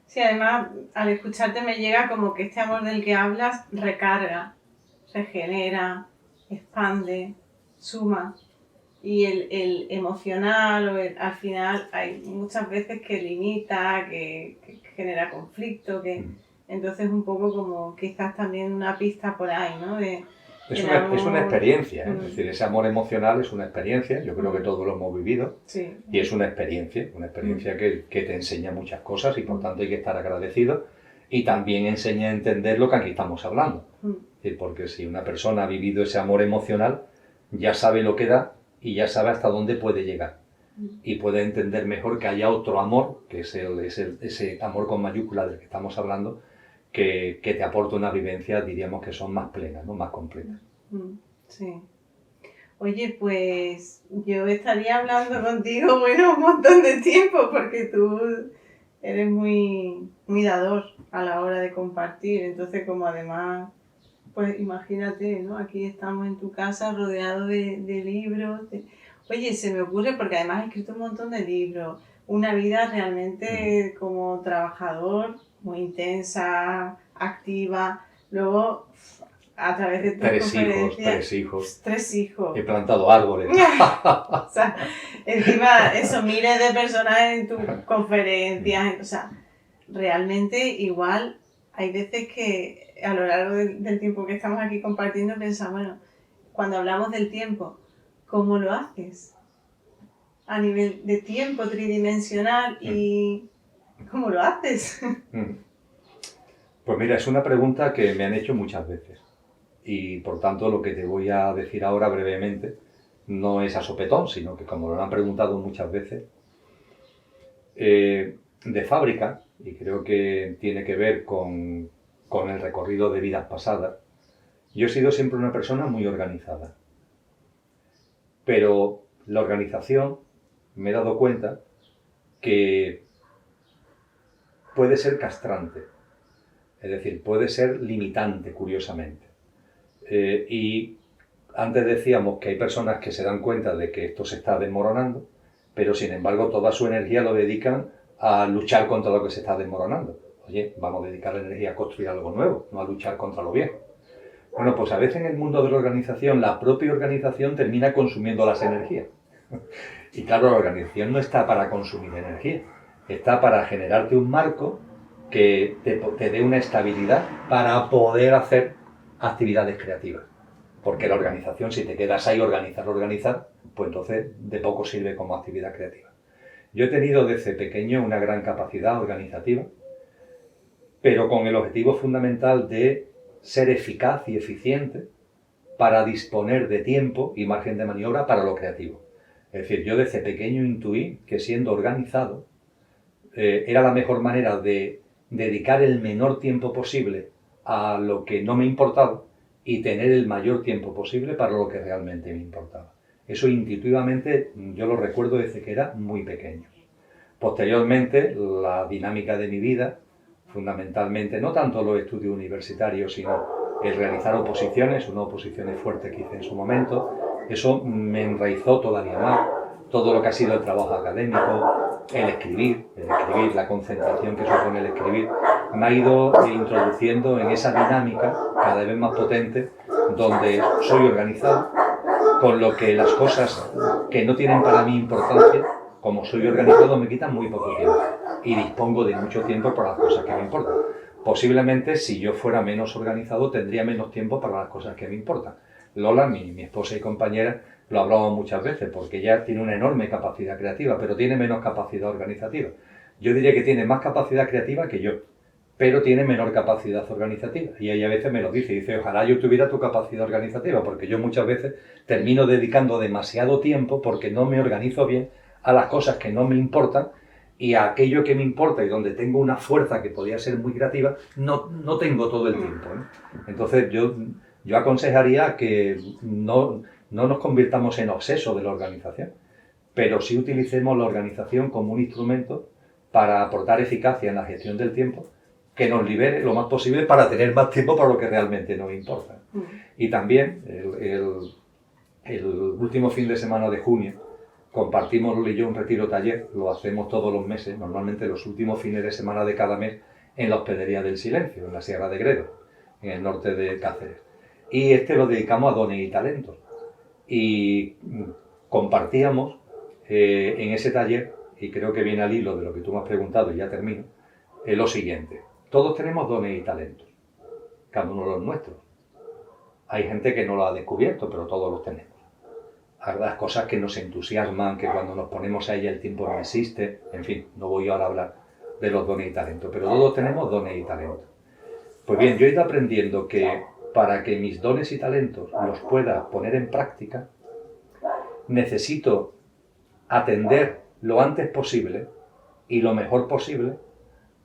Sí, además, al escucharte me llega como que este amor del que hablas recarga, regenera, expande, suma. Y el emocional, al final, hay muchas veces que limita, que genera conflicto, entonces un poco como quizás también una pista por ahí, ¿no? Es una experiencia, es decir, ese amor emocional es una experiencia, yo creo que todos lo hemos vivido, sí. Y es una experiencia que te enseña muchas cosas y por tanto hay que estar agradecido y también enseña a entender lo que aquí estamos hablando. Porque si una persona ha vivido ese amor emocional, ya sabe lo que da y ya sabe hasta dónde puede llegar. Y puede entender mejor que haya otro amor, que es ese amor con mayúscula del que estamos hablando, que te aporta una vivencia, diríamos que son más plenas, ¿no? Más completas. Sí. Oye, pues yo estaría hablando contigo, bueno, un montón de tiempo, porque tú eres muy, muy dador a la hora de compartir. Entonces, como además, pues imagínate, ¿no? Aquí estamos en tu casa rodeados de libros. Oye, se me ocurre, porque además has escrito un montón de libros, una vida realmente como trabajador, muy intensa, activa. Luego, a través de tus conferencias... 3 hijos. He plantado árboles. O sea, encima, eso, miles de personas en tus conferencias. O sea, realmente igual hay veces que a lo largo del tiempo que estamos aquí compartiendo pensamos, bueno, cuando hablamos del tiempo, ¿cómo lo haces? A nivel de tiempo tridimensional y ¿cómo lo haces? Pues mira, es una pregunta que me han hecho muchas veces y por tanto lo que te voy a decir ahora brevemente no es a sopetón, sino que como lo han preguntado muchas veces, de fábrica, y creo que tiene que ver con el recorrido de vidas pasadas, yo he sido siempre una persona muy organizada. Pero la organización, me he dado cuenta que puede ser castrante, es decir, puede ser limitante, curiosamente. Y antes decíamos que hay personas que se dan cuenta de que esto se está desmoronando, pero sin embargo toda su energía lo dedican a luchar contra lo que se está desmoronando. Oye, vamos a dedicar la energía a construir algo nuevo, no a luchar contra lo viejo. Bueno, pues a veces en el mundo de la organización, la propia organización termina consumiendo las energías. Y claro, la organización no está para consumir energía, está para generarte un marco que te dé una estabilidad para poder hacer actividades creativas. Porque la organización, si te quedas ahí organizar, pues entonces de poco sirve como actividad creativa. Yo he tenido desde pequeño una gran capacidad organizativa, pero con el objetivo fundamental de ser eficaz y eficiente para disponer de tiempo y margen de maniobra para lo creativo. Es decir, yo desde pequeño intuí que siendo organizado era la mejor manera de dedicar el menor tiempo posible a lo que no me importaba y tener el mayor tiempo posible para lo que realmente me importaba. Eso intuitivamente yo lo recuerdo desde que era muy pequeño. Posteriormente, la dinámica de mi vida, fundamentalmente, no tanto los estudios universitarios, sino el realizar oposiciones, unas oposiciones fuertes que hice en su momento, Eso me enraizó todavía más. Todo lo que ha sido el trabajo académico, el escribir, la concentración que supone el escribir, me ha ido introduciendo en esa dinámica cada vez más potente, donde soy organizado, con lo que las cosas que no tienen para mí importancia, como soy organizado, me quitan muy poco tiempo y dispongo de mucho tiempo para las cosas que me importan. Posiblemente, si yo fuera menos organizado, tendría menos tiempo para las cosas que me importan. Lola, mi esposa y compañera, lo hablamos muchas veces, porque ella tiene una enorme capacidad creativa, pero tiene menos capacidad organizativa. Yo diría que tiene más capacidad creativa que yo, pero tiene menor capacidad organizativa. Y ella a veces me lo dice, ojalá yo tuviera tu capacidad organizativa, porque yo muchas veces termino dedicando demasiado tiempo, porque no me organizo bien, a las cosas que no me importan, y a aquello que me importa y donde tengo una fuerza que podría ser muy creativa, no tengo todo el tiempo, ¿no? Entonces yo aconsejaría que no nos convirtamos en obsesos de la organización, pero sí utilicemos la organización como un instrumento para aportar eficacia en la gestión del tiempo, que nos libere lo más posible para tener más tiempo para lo que realmente nos importa. Y también el último fin de semana de junio compartimos Lola y yo un retiro taller, lo hacemos todos los meses, normalmente los últimos fines de semana de cada mes, en la Hospedería del Silencio, en la Sierra de Gredos, en el norte de Cáceres. Y lo dedicamos a dones y talentos. Y compartíamos en ese taller, y creo que viene al hilo de lo que tú me has preguntado y ya termino, lo siguiente. Todos tenemos dones y talentos, cada uno de los nuestros. Hay gente que no lo ha descubierto, pero todos los tenemos. Hay las cosas que nos entusiasman, que cuando nos ponemos a ella el tiempo no existe. En fin, no voy ahora a hablar de los dones y talentos, pero todos tenemos dones y talentos. Pues bien, yo he ido aprendiendo que para que mis dones y talentos los pueda poner en práctica, necesito atender lo antes posible y lo mejor posible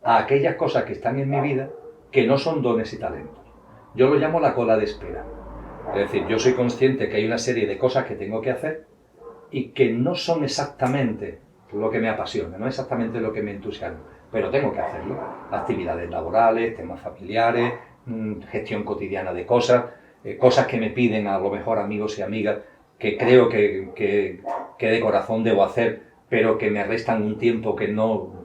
a aquellas cosas que están en mi vida que no son dones y talentos. Yo lo llamo la cola de espera. Es decir, yo soy consciente que hay una serie de cosas que tengo que hacer y que no son exactamente lo que me apasiona, no exactamente lo que me entusiasma, pero tengo que hacerlo. Actividades laborales, temas familiares, gestión cotidiana de cosas, cosas que me piden a lo mejor amigos y amigas que creo que de corazón debo hacer, pero que me restan un tiempo que no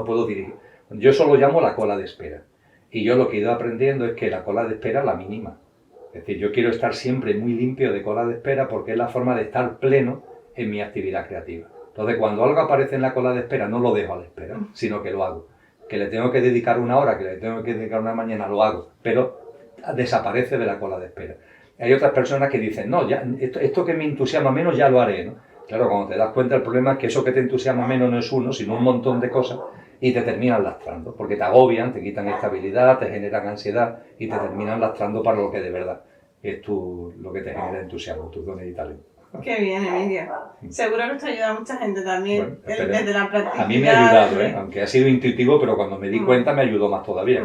puedo dirigir. Yo eso lo llamo la cola de espera. Y yo lo que he ido aprendiendo es que la cola de espera la mínima. Es decir, yo quiero estar siempre muy limpio de cola de espera porque es la forma de estar pleno en mi actividad creativa. Entonces, cuando algo aparece en la cola de espera, no lo dejo a la espera, sino que lo hago. Que le tengo que dedicar una hora, que le tengo que dedicar una mañana, lo hago, pero desaparece de la cola de espera. Hay otras personas que dicen, no, ya esto que me entusiasma menos ya lo haré, ¿no? Claro, cuando te das cuenta el problema es que eso que te entusiasma menos no es uno, sino un montón de cosas y te terminan lastrando, porque te agobian, te quitan estabilidad, te generan ansiedad y te terminan lastrando para lo que de verdad es lo que te genera entusiasmo, tus dones y talentos. Qué bien, Emilio. Seguro que esto ayuda a mucha gente también, bueno, desde la practicidad. A mí me ha ayudado, aunque ha sido intuitivo, pero cuando me di cuenta me ayudó más todavía.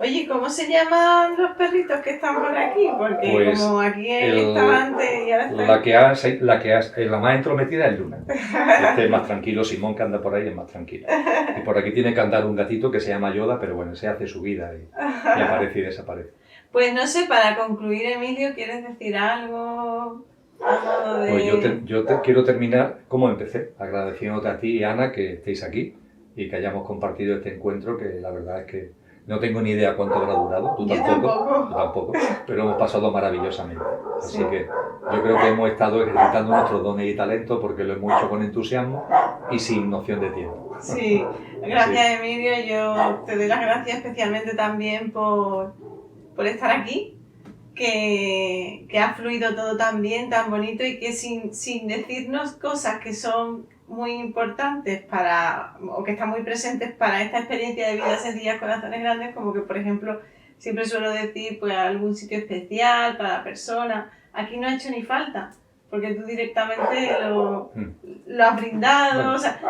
Oye, ¿cómo se llaman los perritos que están por aquí? Porque pues como aquí estaba antes y ahora está... La más entrometida es Luna. Este es más tranquilo, Simón, que anda por ahí, es más tranquilo. Y por aquí tiene que andar un gatito que se llama Yoda, pero bueno, se hace su vida y aparece y desaparece. Pues no sé, para concluir, Emilio, ¿quieres decir algo? Pues yo quiero terminar como empecé, agradeciéndote a ti y a Ana que estéis aquí y que hayamos compartido este encuentro, que la verdad es que no tengo ni idea cuánto habrá durado, tú tampoco, pero hemos pasado maravillosamente. Así que yo creo que hemos estado ejercitando nuestros dones y talentos porque lo hemos hecho con entusiasmo y sin noción de tiempo. Sí, gracias Emilio, yo te doy las gracias especialmente también por estar aquí, que ha fluido todo tan bien, tan bonito y que sin decirnos cosas que son muy importantes o que están muy presentes para esta experiencia de vida sencilla, corazones grandes, como que por ejemplo siempre suelo decir pues algún sitio especial para la persona. Aquí no ha hecho ni falta, porque tú directamente lo has brindado, bueno, o sea,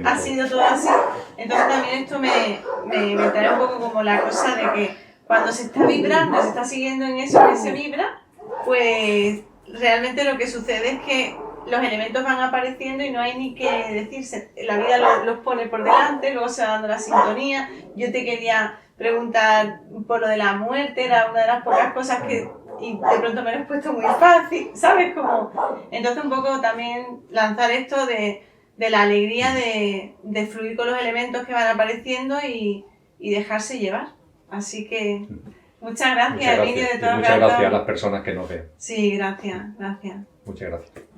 ha sido todo así. Entonces también esto me trae un poco como la cosa de que cuando se está vibrando, se está siguiendo en eso que se vibra, pues realmente lo que sucede es que los elementos van apareciendo y no hay ni que decirse. La vida los pone por delante, luego se va dando la sintonía. Yo te quería preguntar por lo de la muerte, era una de las pocas cosas que y de pronto me lo he puesto muy fácil, ¿sabes? Como, entonces un poco también lanzar esto de la alegría de fluir con los elementos que van apareciendo y dejarse llevar. Así que muchas gracias, Emilio, de todo el muchas gracias a corazón. las personas que nos ven. Sí, gracias, gracias. Muchas gracias.